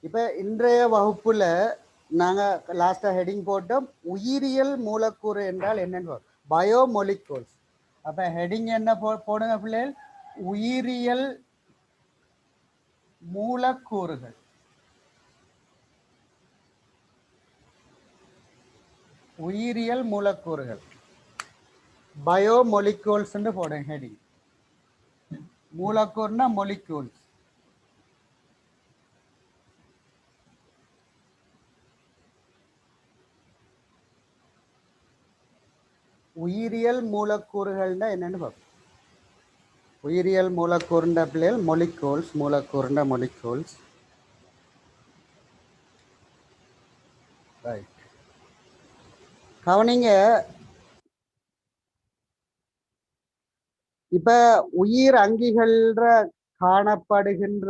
இப்போ இன்றைய வகுப்புல நாங்க லாஸ்டா ஹெடிங் போட்டோம் உயிரியல் மூலக்கூறு என்றால் என்னன்னு பயோமொலிகூல்ஸ். அப்ப ஹெடிங் என்ன போடுங்க பிள்ளைகள், உயிரியல் மூலக்கூறுகள். உயிரியல் மூலக்கூறுகள் பயோமொலிகூல்ஸ் போடுங்க ஹெடிங். மூலக்கூறுனா மொலிகூல்ஸ். உயிரியல் மூலக்கூறுகள்னா என்னன்னு பார்ப்போம். உயிரியல் மூலக்கூறுண்ட பிள்ளைகள் மொலிகூல்ஸ், மூலக்கூறுண்ட மொலிகூல்ஸ். ரைட், கவனிங்க. இப்ப உயிர் அங்கிகள்ல காணப்படுகின்ற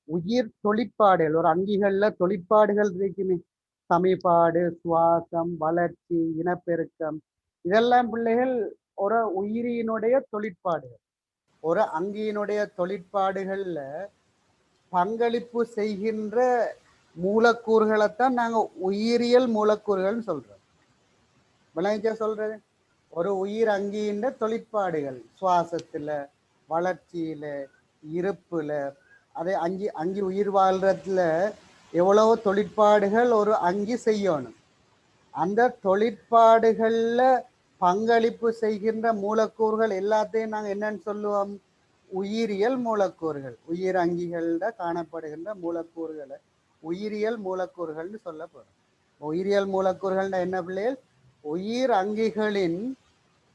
உயிர் தொழிற்பாடுகள், ஒரு அங்கிகள்ல தொழிற்பாடுகள் இருக்குமே, சமிபாடு, சுவாசம், வளர்ச்சி, இனப்பெருக்கம், இதெல்லாம் பிள்ளைகள் ஒரு உயிரினுடைய தொழிற்பாடுகள். ஒரு அங்கியினுடைய தொழிற்பாடுகள்ல பங்களிப்பு செய்கின்ற மூலக்கூறுகளைத்தான் நாங்க உயிரியல் மூலக்கூறுகள்னு சொல்றோம். விளங்கிச்சா சொல்றது? ஒரு உயிர் அங்கியின் தொழிற்பாடுகள், சுவாசத்துல, வளர்ச்சியில, இருப்புல, அதே அங்கி உயிர் வாழ்றதுல எவ்வளவு தொழிற்பாடுகள் ஒரு அங்கி செய்யணும். அந்த தொழிற்பாடுகள்ல பங்களிப்பு செய்கின்ற மூலக்கூறுகள் எல்லாத்தையும் நாங்கள் என்னன்னு சொல்லுவோம்? உயிரியல் மூலக்கூறுகள். உயிர் அங்கிகள்ல காணப்படுகின்ற மூலக்கூறுகளை உயிரியல் மூலக்கூறுகள்னு சொல்லப்படும். உயிரியல் மூலக்கூறுகள்னா என்ன பிள்ளைகள்? உயிர் அங்கிகளின்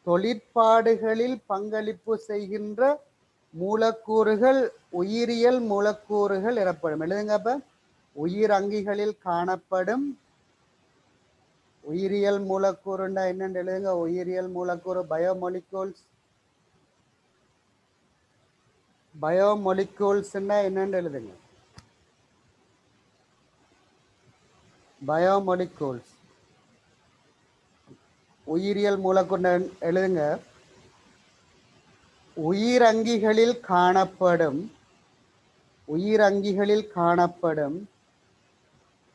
தொழிற்பாடுகளில் பங்களிப்பு செய்கின்ற மூலக்கூறுகள் உயிரியல் மூலக்கூறுகள் எனப்படும். எழுதுங்கப்ப, உயிர் அங்கிகளில் காணப்படும் உயிரியல் மூலக்கூறுண்டா என்னன்னு எழுதுங்க. உயிரியல் மூலக்கூறு பயோமொலிகூல்ஸ். பயோமொலிகூல்ஸ்னா என்னன்னு எழுதுங்க. பயோமொலிகூல்ஸ் உயிரியல் மூலக்கூறு எழுதுங்க. உயிரங்கிகளில் காணப்படும்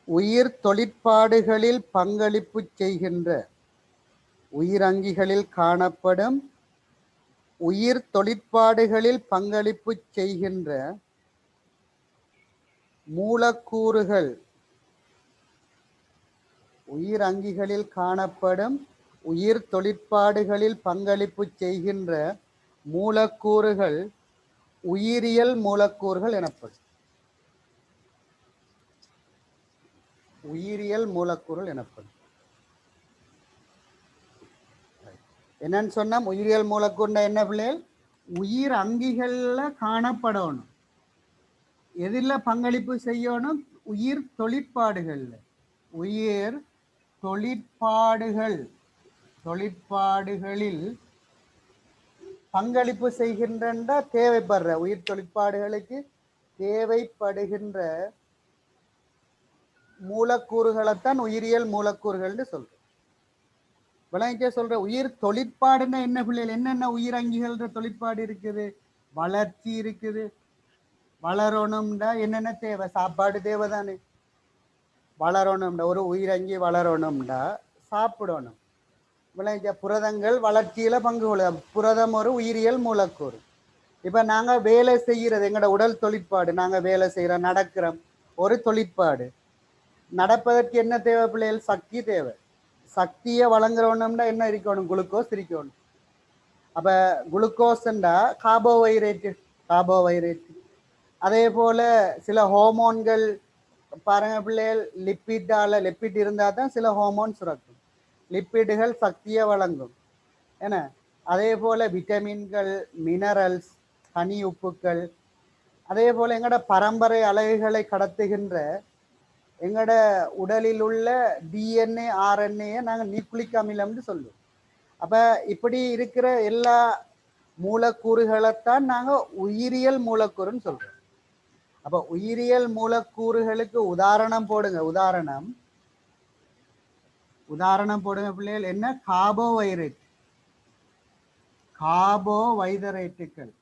உயிர் தொழிற்பாடுகளில் பங்களிப்பு செய்கின்ற உயிரங்கிகளில் காணப்படும் உயிர் தொழிற்பாடுகளில் பங்களிப்பு செய்கின்ற மூலக்கூறுகள். உயிர் அங்கிகளில் காணப்படும் உயிர் தொழிற்பாடுகளில் பங்களிப்பு செய்கின்ற மூலக்கூறுகள் உயிரியல் மூலக்கூறுகள் எனப்படும். உயிரியல் மூலக்கூறுகள் எனப்படும். என்னன்னு சொன்னா, உயிரியல் மூலக்கூறுனா என்ன பிள்ளைகள்? உயிர் அங்கிகள்ல காணப்படணும். எதில் பங்களிப்பு செய்யணும்? உயிர் தொழிற்பாடுகள்ல. உயிர் தொழிற்பாடுகளில் பங்களிப்பு செய்கின்ற தேவைப்படுற உயிர் தொழிற்பாடுகளுக்கு தேவைப்படுகின்ற மூலக்கூறுகளைத்தான் உயிரியல் மூலக்கூறுகள்னு சொல்றோம். விளங்கிக்க சொல்ற. உயிர் தொழிற்பாடுன்னா என்ன பிள்ளைகள்? என்னென்ன உயிர் அங்கிகள்ன்ற தொழிற்பாடு இருக்குது? வளர்ச்சி இருக்குது. வளரணும்டா என்னென்ன தேவை? சாப்பாடு தேவை தானே. வளரணும்டா, ஒரு உயிரங்கி வளரணும்டா சாப்பிடணும். விளைஞ்ச புரதங்கள் வளர்ச்சியில பங்கு கொள்ள. புரதம் ஒரு உயிரியல் மூலக்கூறு. இப்ப நாங்க வேலை செய்யறது எங்களோட உடல் தொழிற்பாடு. நாங்க வேலை செய்யறோம், நடக்கிறோம், ஒரு தொழிற்பாடு. நடப்பதற்கு என்ன தேவை பிள்ளைகள்? சக்தி தேவை. சக்தியை வழங்குறோம்னா என்ன இருக்கணும்? குளுக்கோஸ் இருக்கணும். அப்ப குளுக்கோஸ்ண்டா கார்போஹைட்ரேட். அதே போல சில ஹோமோன்கள் பாருங்க பிள்ளைகள், லிப்பிட் இருந்தா தான் சில ஹோமோன் சுரக்கும். லிப்பிடுகள் சக்தியை வழங்கும். என்ன? அதே போல விட்டமின்கள், மினரல்ஸ், கனி உப்புக்கள், அதே போல எங்களோட பரம்பரை அலகுகளை கடத்துகின்ற எங்களோட உடலில் உள்ள டிஎன்ஏ, ஆர்என்ஏ நாங்கள் நியூக்ளிக் அமிலம்னு சொல்லுவோம். அப்ப இப்படி இருக்கிற எல்லா மூலக்கூறுகளைத்தான் நாங்க உயிரியல் மூலக்கூறுன்னு சொல்றோம். அப்ப உயிரியல் மூலக்கூறுகளுக்கு உதாரணம் போடுங்க. உதாரணம் போடுங்க பிள்ளைகள். என்ன? கார்போஹைட்ரேட்டுகள்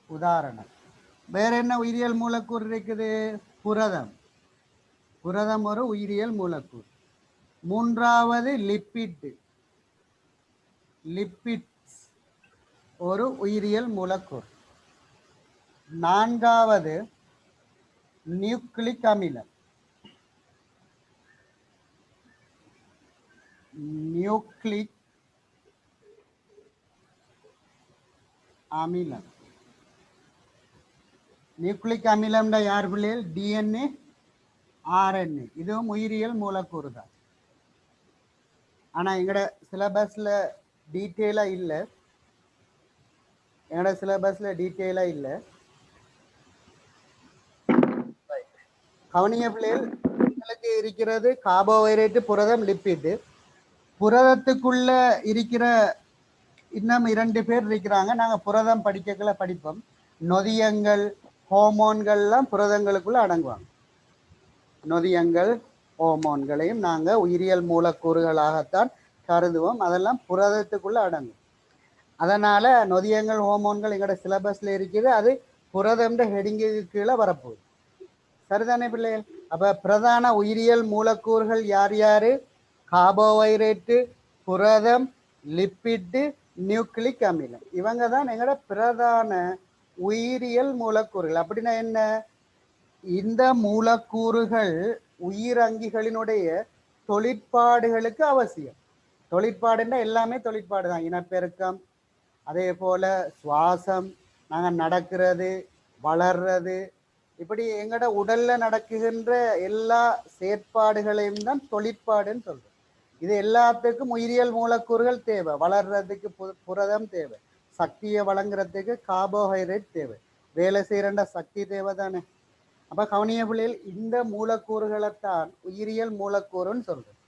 உதாரணம். வேற என்ன உயிரியல் மூலக்கூறு இருக்குது? புரதம். புரதம் ஒரு உயிரியல் மூலக்கூறு. மூன்றாவது லிப்பிட். லிப்பிட்ஸ் ஒரு உயிரியல் மூலக்கூறு. நான்காவது நியூக்ளிக் அமிலம். நியூக்ளிக் அமிலம். நியூக்ளிக் அமிலம்னா யார் பிள்ளைகள்? DNA, RNA. இதுவும் உயிரியல் மூலக்கூறு தான். ஆனால் எங்களோட சிலபஸில் டீட்டெயிலாக இல்லை. என்னோட சிலபஸில் டீட்டெயிலாக இல்லை. கவனிய பிள்ளைகள், எங்களுக்கு இருக்கிறது கார்போஹைட்ரேட்டு, புரதம், லிப்பிடு. புரதத்துக்குள்ள இருக்கிற இன்னும் 2 பேர் இருக்கிறாங்க. நாங்கள் புரதம் படிக்கல படிப்போம். நொதியங்கள், ஹோமோன்கள்லாம் புரதங்களுக்குள்ள அடங்குவாங்க. நொதியங்கள், ஹோமோன்களையும் நாங்கள் உயிரியல் மூலக்கூறுகளாகத்தான் கருதுவோம். அதெல்லாம் புரதத்துக்குள்ள அடங்கும். அதனால நொதியங்கள், ஹோமோன்கள் எங்களோட சிலபஸ்ல இருக்குது. அது புரதம்ன்ற ஹெடிங்குக்கு கீழே வரப்போகுது. சரிதானே பிள்ளைகள்? அப்ப பிரதான உயிரியல் மூலக்கூறுகள் யார் யாரு? கார்போஹைட்ரேட்டு, புரதம், லிப்பிட்டு, நியூக்ளிக் அமிலம். இவங்க தான் எங்களோட பிரதான உயிரியல் மூலக்கூறுகள். அப்படின்னா என்ன? இந்த மூலக்கூறுகள் உயிரங்கிகளினுடைய தொழிற்பாடுகளுக்கு அவசியம். தொழிற்பாடுன்னா எல்லாமே தொழிற்பாடு தான். இனப்பெருக்கம், அதே போல சுவாசம், நாங்கள் நடக்கிறது, வளர்றது, இப்படி எங்களோட உடல்ல நடக்குகின்ற எல்லா செயற்பாடுகளையும் தான் தொழிற்பாடுன்னு சொல்றோம். இது எல்லாத்துக்கும் உயிரியல் மூலக்கூறுகள் தேவை. வளர்றதுக்கு புரதம் தேவை, சக்தியை வழங்குறதுக்கு கார்போஹைட்ரேட் தேவை, வேலை செய்யற சக்தி தேவை தானே. அப்ப கவனிய பிள்ளைகள், இந்த மூலக்கூறுகளைத்தான் உயிரியல் மூலக்கூறுன்னு சொல்றோம்.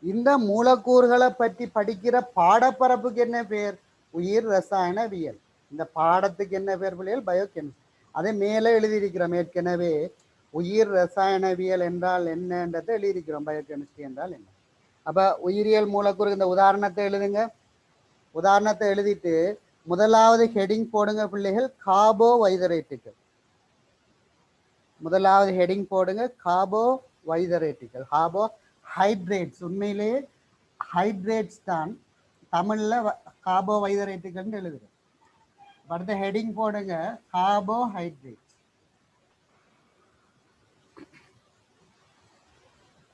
இந்த மூலக்கூறுகளை பற்றி படிக்கிற பாடப்பரப்புக்கு என்ன பேர்? உயிர் ரசாயனவியல். இந்த பாடத்துக்கு என்ன பேர் பிள்ளைகள்? பயோகெமிஸ்ட்ரி. அதை மேலே எழுதியிருக்கிறோம் ஏற்கனவே. உயிர் ரசாயனவியல் என்றால் என்னன்றதை எழுதியிருக்கிறோம். பயோகெமிஸ்ட்ரி என்றால் என்ன. அப்ப உயிரியல் மூலக்கூறு இந்த உதாரணத்தை எழுதுங்க. உதாரணத்தை எழுதிட்டு முதலாவது ஹெடிங் போடுங்க பிள்ளைகள், கார்போஹைட்ரேட்டுகள். முதலாவது ஹெடிங் போடுங்க, கார்போஹைட்ரேட்டுகள். கார்போஹைட்ரேட்ஸ் உண்மையிலேயே ஹைட்ரேட்ஸ் தான். தமிழ்ல கார்போஹைட்ரேட்டுகள் எழுதுறோம். அடுத்த ஹெடிங் போடுங்க, கார்போஹைட்ரேட்ஸ்.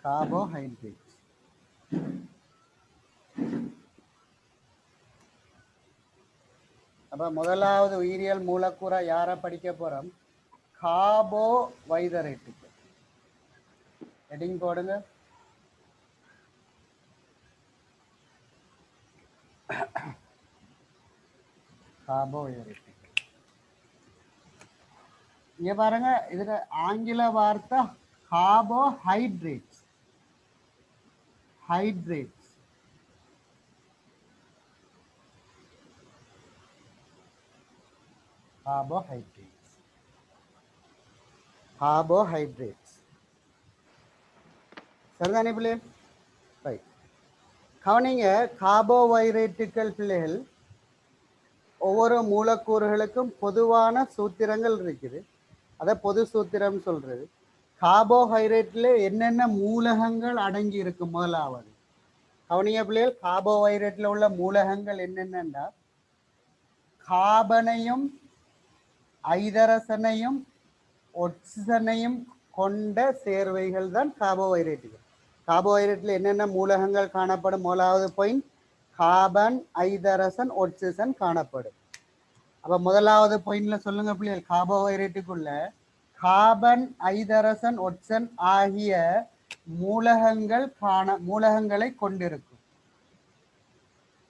கார்போஹைட்ரேட்ஸ். அப்ப முதலாவது உயிரியல் மூலக்கூறை யாரை படிக்க போறோம்? கார்போஹைட்ரேட்டுகள். ஹெடிங் போடுங்க. கார்போஹைட்ரேட். இங்க பாருங்க, இதுல ஆங்கில வார்த்தை கார்போஹைட்ரேட்ஸ். ஹைட்ரேட்ஸ். கார்போஹைட்ரேட்ஸ். கார்போஹைட்ரேட்ஸ். சரிதானே பிள்ளைகள்? ரைட். கவனிங்க, கார்போஹைட்ரேட்டுகள் பிள்ளைகள் ஒவ்வொரு மூலக்கூறுகளுக்கும் பொதுவான சூத்திரங்கள் இருக்குது. அதை பொது சூத்திரம் சொல்றது. கார்போஹைட்ரேட்ல என்னென்ன மூலகங்கள் அடங்கி இருக்கு? முதலாவது கவனிய பிள்ளைகள், கார்போஹைட்ரேட்ல உள்ள மூலகங்கள் என்னென்னா கார்பனையும் ஐதரசனையும் ஒட்சிஜனையும் கொண்ட சேர்வைகள் தான் கார்போஹைட்ரேட்டுகள். கார்போஹைட்ரேட்ல என்னென்ன மூலகங்கள் காணப்படும்? முதலாவது பாயிண்ட், கார்பன், ஐதரசன், ஒட்சிஜன் காணப்படும். அப்ப முதலாவது பாயிண்ட்ல சொல்லுங்க பிள்ளைகள், கார்போஹைட்ரேட்டுக்குள்ள கார்பன், ஐதரசன், ஒட்சன் ஆகிய மூலகங்களை கொண்டிருக்கும்.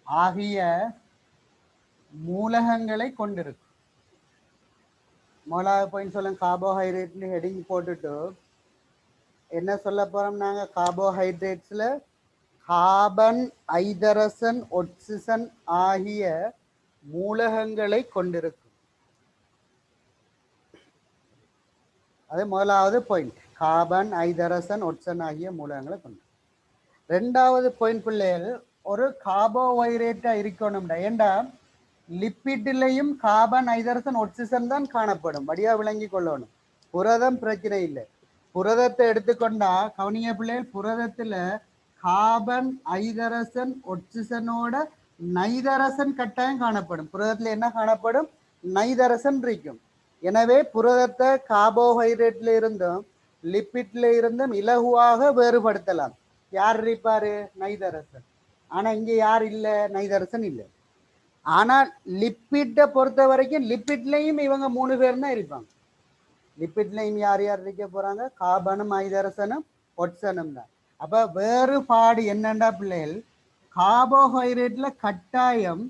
ஆகிய மூலகங்களை கொண்டிருக்கும். முதலாவது பாயிண்ட் சொல்லுங்க. கார்போஹைட்ரேட்ல ஹெடிங் போட்டுட்டு என்ன சொல்ல போறோம்? நாங்க கார்போஹைட்ரேட்ஸ்ல கார்பன், ஐதரசன், ஒட்சிஜன் ஆகிய மூலகங்களை கொண்டிருக்கும். அது முதலாவது பாயிண்ட், கார்பன், ஐதரசன், ஒட்சன் ஆகிய மூலகங்களை கொண்டு. ரெண்டாவது பாயிண்ட் பிள்ளைகள், ஒரு கார்போஹைட்ரேட்டா இருக்கணும்டா. ஏண்டா லிப்பிட்லையும் கார்பன் ஹைட்ரஜன் ஆக்சிஜன் தான் காணப்படும். வடிவா விளங்கி கொள்ளணும். புரதம் பிரச்சனை இல்லை. புரதத்தை எடுத்துக்கொண்டா கவனிய பிள்ளைகள், புரதத்துல கார்பன் ஹைட்ரஜன் ஆக்சிஜனோட நைதரசன் கட்டாயம் காணப்படும். புரதத்துல என்ன காணப்படும்? நைதரசன் இருக்கும். எனவே புரதத்தை கார்போஹைட்ரேட்ல இருந்தும் லிப்பிட்ல இருந்தும் இலகுவாக வேறுபடுத்தலாம். யார் இருப்பாரு? நைதரசன். ஆனா இங்க யார் இல்லை? நைதரசன் இல்லை. ஆனால் லிப்பிட்டை பொறுத்த வரைக்கும் லிப்பிட்லையும் இவங்க 3 பேர் தான் இருப்பாங்க. லிப்பிட்லையும் யார் யார் இருக்க போறாங்க? கார்பனும் ஹைட்ரஜனும் ஒட்சனும் தான். அப்ப வேறுபாடு என்னண்டா பிள்ளைகள், கார்போஹைட்ரேட்ல கட்டாயம்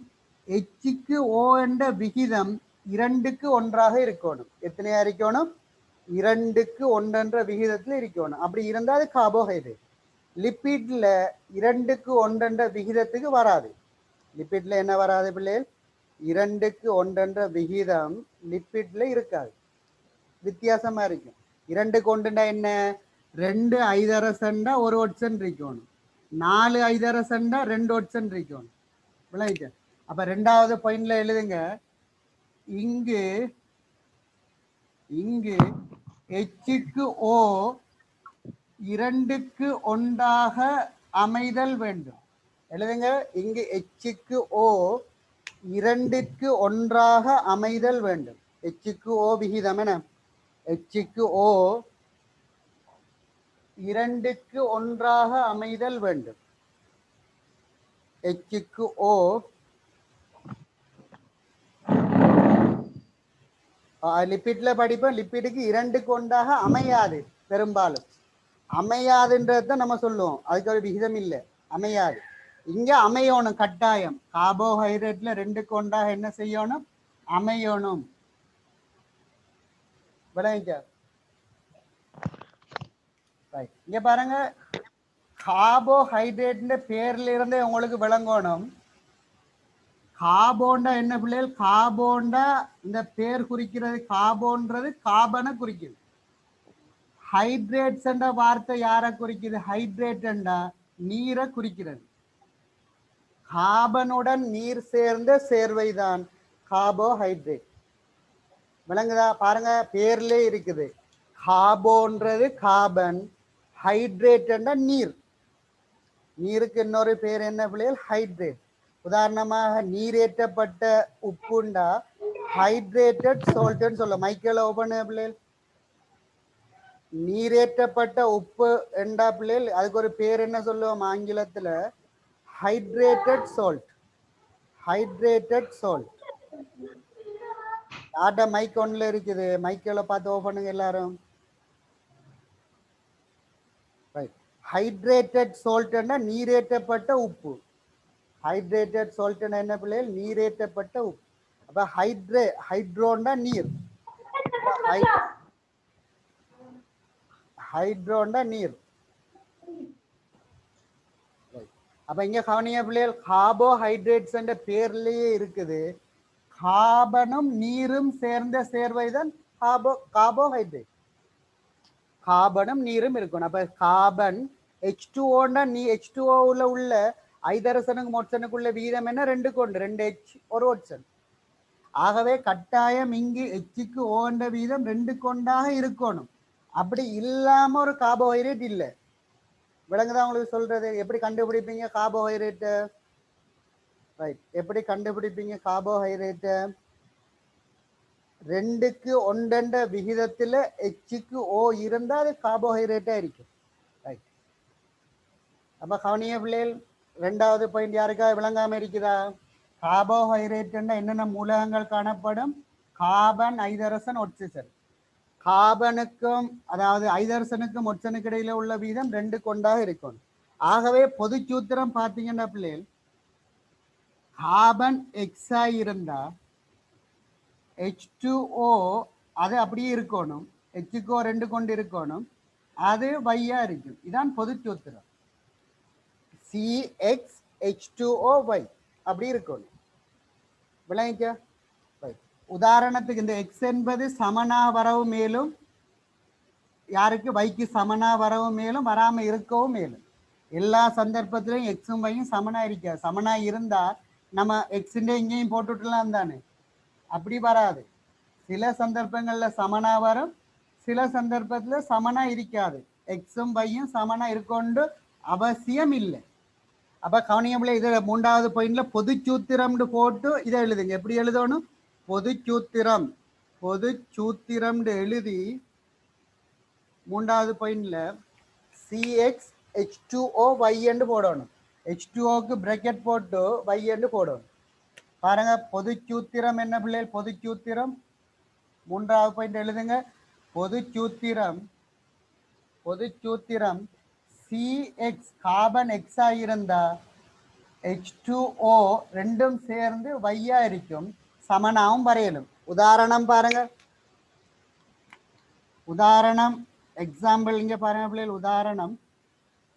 எச்சுக்கு ஓ என்ற விகிதம் 2க்கு 1 இருக்கணும். எத்தனையா இருக்கணும்? 2க்கு 1 என்ற விகிதத்தில் இருக்கணும். அப்படி இருந்தால் அது கார்போஹைட்ரேட். லிப்பிட்ல 2க்கு 1 என்ற விகிதத்துக்கு வராது. லிப்பிட்ல என்ன வராது பிள்ளைகள்? 2க்கு 1 என்ற விகிதம் லிப்பிட்ல இருக்காது. வித்தியாசமா இருக்கும். 2க்கு 1 என்ன? 2 ஹைட்ரஜன்டா 1 ஆக்சிஜன் இருக்கணும். 4 ஹைட்ரஜன்டா 2 ஆக்சிஜன் இருக்கணும். விளங்கிக்க. அப்ப 2வது பாயிண்ட்ல எழுதுங்க. இங்கு எச்சுக்கு ஓ 2க்கு 1 அமைதல் வேண்டும். எழுதுங்க. இங்கு எச்சுக்கு ஓ 2க்கு 1 அமைதல் வேண்டும். எச்சுக்கு ஓ விகிதம் என? எச்சுக்கு ஓ 2க்கு 1 அமைதல் வேண்டும். எச்சுக்கு ஓ லிப்பிட்ல படிப்போம். லிப்பிடுக்கு 2க்கு 1 அமையாது. பெரும்பாலும் அமையாதுன்றத நம்ம சொல்லுவோம். அதுக்கு ஒரு விகிதம் இல்லை, அமையாது. இங்க அமையணும் கட்டாயம். கார்போஹைட்ரேட்ல 2க்கு 1 என்ன செய்யணும்? அமையணும். விளங்கிக்க. இங்க பாருங்க, கார்போஹைட்ரேட் பேர்ல இருந்தே உங்களுக்கு விளங்கணும். கார்போண்டா என்ன பிள்ளைகள்? கார்போண்டா இந்த பேர் குறிக்கிறது. கார்போன்றது கார்பனை குறிக்குது. ஹைட்ரேட்ஸ் என்ற வார்த்தை யாரை குறிக்குது? ஹைட்ரேட்டா நீரை குறிக்கிறது. கார்பனுடன் நீர் சேர்ந்த சேர்வைதான் கார்போஹைட்ரேட். விளங்குதா? பாருங்க, பேர்ல இருக்குது. கார்போன்றது கார்பன், ஹைட்ரேட்டா நீர். நீருக்கு இன்னொரு பேர் என்ன பிள்ளைகள்? ஹைட்ரேட். உதாரணமாக நீரேற்றப்பட்ட உப்புண்டா ஹைட்ரேட்டட் சால்ட்னு சொல்ல. மைக்கேல ஓபன் பிள்ளைகள். நீரேற்றப்பட்ட உப்பு என்றா பிள்ளைகள் அதுக்கு ஒரு பேர் என்ன சொல்லுவோம் ஆங்கிலத்துல? Hydrated salt. Hydrated salt. யார்ட்ட மைக் ஒன்ல இருக்குது? மைக்கேல பார்த்து ஓபனுங்க எல்லாரும். ஹைட்ரேட்டட் சால்ட்னா நீரேற்றப்பட்ட உப்பு. ஹைட்ரேட்டட் சால்ட் என்ன பிள்ளைகள்? நீரேற்றப்பட்ட உப்பு. அப்ப ஹைட்ரோண்டா நீர். ஹைட்ரோண்டா நீர். அப்ப இங்க கவனிய பிள்ளைகள், கார்போஹைட்ரேட்ஸ் என்ற பேர்லயே இருக்குது. கார்பனும் நீரும் சேர்ந்த சேர்வைதான் கார்போஹைட்ரேட். கார்பனும் நீரும் இருக்கணும். அப்ப கார்பன் H2O நீ H2O உள்ள ஹைட்ரஜனுக்கு மோட்சனுக்குள்ள வீதம் என்ன? 2க்கு 1. 2 H 1 ஓட்சன். ஆகவே கட்டாயம் இங்கு Hக்கு O என்ற வீதம் 2க்கு 1 இருக்கணும். அப்படி இல்லாம ஒரு கார்போஹைட்ரேட் இல்லை. விளங்குதான் உங்களுக்கு சொல்றது? எப்படி கண்டுபிடிப்பீங்க கார்போஹைட்ரேட்? ரைட். எப்படி கண்டுபிடிப்பீங்க கார்போஹைட்ரேட்? 2க்கு 1 விகிதத்துல Hக்கு O இருந்தா அது கார்போஹைட்ரேட்டா இருக்கும். ரைட். அப்ப கவனிய பிள்ளைகள், 2வது பாயிண்ட் யாருக்காக விளங்காம இருக்குதா? கார்போஹைட்ரேட் என்னென்ன மூலகங்கள் காணப்படும்? Carbon, hydrogen, oxygen. கார்பனுக்கும் அதாவது ஹைட்ரஜனுக்கும் ஒட்சனுக்கு இடையில உள்ள வீதம் 2க்கு 1 இருக்கும். ஆகவே பொது சூத்திரம் பார்த்தீங்கன்னா பிள்ளைகள், கார்பன் எக்ஸா இருந்தா H2O அது அப்படியே இருக்கணும். Hக்கு 2 கொண்டு இருக்கணும். அது வையா இருக்கும். இதான் பொது சூத்திரம். CxH2OY அப்படி இருக்கணும். விளங்கிக்க. உதாரணத்துக்கு இந்த எக்ஸ் என்பது சமனா வரவு மேலும் யாருக்கு? வைக்கு சமனா வரவு மேலும் வராம இருக்கவும் மேலும். எல்லா சந்தர்ப்பத்திலும் எக்ஸும் வையும் சமனா இருக்காது. சமனா இருந்தா நம்ம எக்ஸுண்டே இங்கேயும் போட்டுவிடலாம் தானே. அப்படி வராது. சில சந்தர்ப்பங்களில் சமனா வரும், சில சந்தர்ப்பத்தில் சமனா இருக்காது. எக்ஸும் வையும் சமனா இருக்கொண்டு அவசியம் இல்லை. அப்போ கவனியபிள் இதில் 3வது பாயிண்ட்ல பொதுச்சூத்திரம்னு போட்டு இதை எழுதுங்க. எப்படி எழுதணும்? பொதுச்சூத்திரம். பொதுச்சூத்திரம்னு எழுதி 3வது பாயிண்ட்ல CxH2O y என்று போடணும். H2Oக்கு பிரக்கெட் போட்டு y என்று போடணும். பாருங்க, பொதுச்சூத்திரம் என்ன பிள்ளைகள்? பொதுச்சூத்திரம் 3வது பாயிண்ட் எழுதுங்க. பொதுச்சூத்திரம் CX கார்பன் எக்ஸா இருந்தா H2O ரெண்டும் சேர்ந்து வையா இருக்கும், சமனாவும் வரையலும். உதாரணம் பாருங்க. உதாரணம் எக்ஸாம்பிள் இங்க பாருங்க பிள்ளைகள். உதாரணம்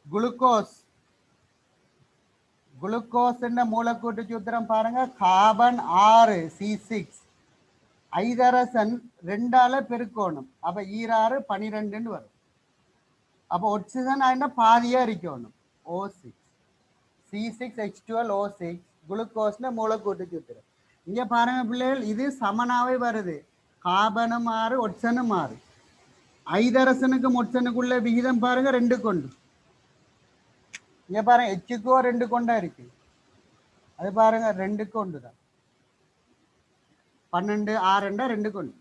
குளுக்கோஸ். குளுக்கோஸ் என்ற மூலக்கூட்டு சூத்திரம் பாருங்க. கார்பன் 6 C6 ஐதரசன் 2ஆல பெருக்கணும். அப்ப 6 12 வரும். அப்போ ஆக்சிஜன் ஆயினா பாதியா இருக்கணும். O6 C6H12O6 குளுக்கோஸ்ல மூலக்கூட்டு சூத்திரம். இங்க பாருங்க பிள்ளைகள், இது சமனாவே வருது. கார்பனும் 6 ஒட்சனும் 6. ஐதரசனுக்கும் ஒட்சனுக்குள்ள விகிதம் பாருங்க 2 கொண்டு. இங்க பாருங்க H2O 2 கொண்டா இருக்கு. அது பாருங்க 2 கொண்டு தான். 12 6 2 கொண்டு.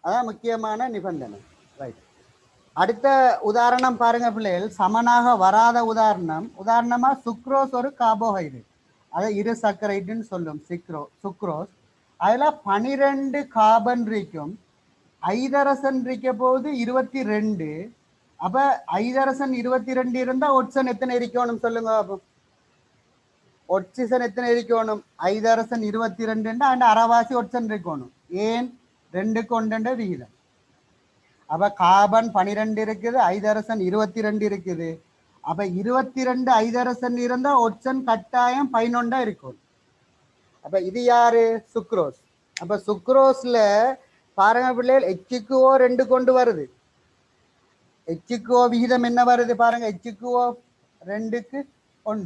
அதான் முக்கியமான நிபந்தனை. ரைட். அடுத்த உதாரணம் பாருங்க பிள்ளைகள். சமனாக வராத உதாரணம். உதாரணமா சுக்ரோஸ் ஒரு கார்போஹைட்ரேட், அதை இரு சர்க்கரைட்டுன்னு சொல்லும். சுக்ரோஸ் அதுல 12 கார்பன் இருக்கும், ஐதரசன் இருக்க போது 22. அப்ப ஐதரசன் 22 இருந்தா ஒட்சன் எத்தனை இருக்கணும் சொல்லுங்க. ஒட்சிசன் எத்தனை இருக்கணும்? ஐதரசன் 22 அந்த அரைவாசி ஒட்சன் இருக்கணும். ஏன்? 2 கொண்ட விகிதம். அப்ப கார்பன் 12 இருக்குது, ஐதரசன் 22 இருக்குது. அப்ப 22 ஐதரசன் இருந்தா ஒட்சன் கட்டாயம் 11 இருக்கும். அப்ப இது யாரு? சுக்ரோஸ். அப்ப சுக்ரோஸ்ல பாருங்க பிள்ளைகள், H2O 2 கொண்டு வருது. H2O விகிதம் என்ன வருது பாருங்க. H2O 2க்கு 1.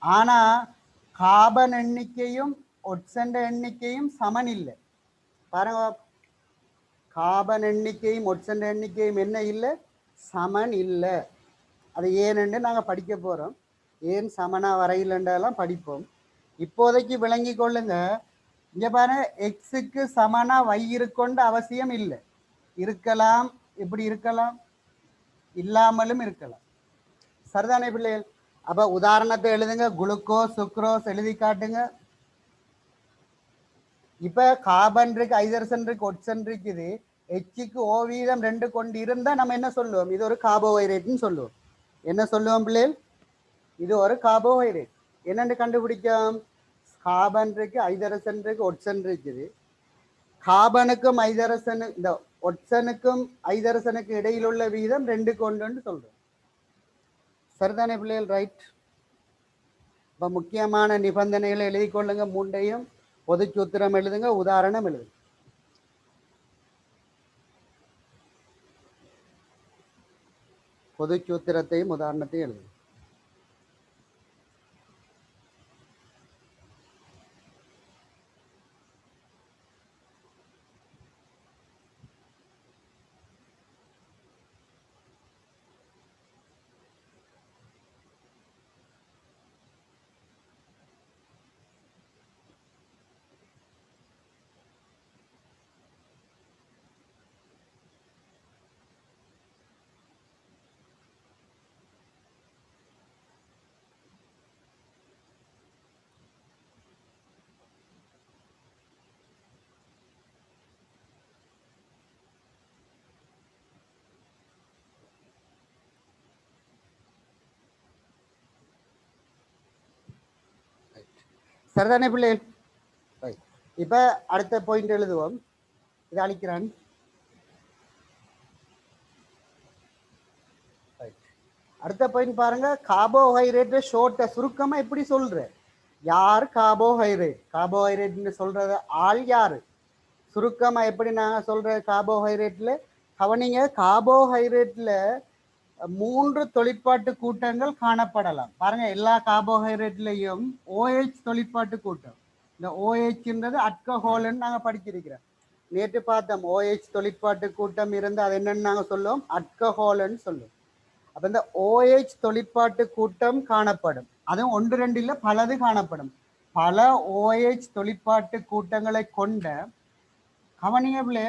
ஆனா கார்பன் எண்ணிக்கையும் ஒட்சன் எண்ணிக்கையும் சமன் இல்லை. பாருங்க, கார்பன் எண்ணிக்கையும் ஒட்சன் எண்ணிக்கையும் என்ன இல்லை? சமன் இல்லை. அது ஏன்னு நாங்கள் படிக்க போகிறோம். ஏன் சமனா வரையிலன்றதெல்லாம் படிப்போம். இப்போதைக்கு விளங்கி கொள்ளுங்க. இங்கே பாருங்க, எக்ஸுக்கு சமனா வை இருக்கொண்டு அவசியம் இல்லை. இருக்கலாம், இப்படி இருக்கலாம், இல்லாமலும் இருக்கலாம். சரிதானே பிள்ளைகள்? அப்போ உதாரணத்தை எழுதுங்க. குளுக்கோஸ் சுக்ரோஸ் எழுதி காட்டுங்க. இப்போ கார்பன் இருக்கு, ஐதரசன் இருக்கு, ஒட்சன் இருக்குது. Hக்கு O வீதம் 2 கொண்டு இருந்தா நம்ம என்ன சொல்லுவோம்? இது ஒரு கார்போஹைட்ரேட்னு சொல்லுவோம். என்ன சொல்லுவோம் பிள்ளைகள்? இது ஒரு கார்போஹைட்ரேட். என்னென்னு கண்டுபிடிக்கும்? கார்பன் இருக்கு, ஐதரசன் இருக்கு, ஒட்சன் இருக்குது. கார்பனுக்கும் ஐதரசனு இந்த ஒட்சனுக்கும் ஐதரசனுக்கு இடையில் உள்ள வீதம் 2 கொண்டுன்னு சொல்றோம். சரிதானே பிள்ளைகள்? ரைட். இப்போ முக்கியமான நிபந்தனைகளை எழுதி கொள்ளுங்க. 3ஐயும் பொதுச்சூத்திரம் எழுதுங்க, உதாரணம் எழுதுங்க. பொதுச்சூத்திரத்தையும் உதாரணத்தையும் எழுதுங்க. சரிதானே பிள்ளைகள்? ரைட். இப்போ அடுத்த பாயிண்ட் எழுதுவோம். இது அழிக்கிறான். அடுத்த பாயிண்ட் பாருங்க. கார்போஹைட்ரேட் ஷோர்ட்ட சுருக்கமா எப்படி சொல்ற? யார் கார்போஹைட்ரேட்? கார்போஹைட்ரேட்னு சொல்றது ஆள் யாரு? சுருக்கமா எப்படி நாங்க சொல்ற கார்போஹைட்ரேட்ல? கவனிங்க, கார்போஹைட்ரேட்ல 3 தொழிற்பாட்டு கூட்டங்கள் காணப்படலாம். பாருங்க, எல்லா கார்போஹைட்ரேட்லையும் OH தொழிற்பாட்டு கூட்டம். இந்த OHன்றது அல்கஹால்னு நாங்க படிச்சிருக்கிறோம். நேற்று பார்த்தோம் OH தொழிற்பாட்டு கூட்டம் இருந்து அது என்னன்னு நாங்க சொல்லுவோம், அல்கஹால்னு சொல்லுவோம். அப்ப இந்த OH தொழிற்பாட்டு கூட்டம் காணப்படும். அதுவும் 1 2 இல்ல, பலது காணப்படும். பல OH தொழிற்பாட்டு கூட்டங்களை கொண்ட கவனியபிள்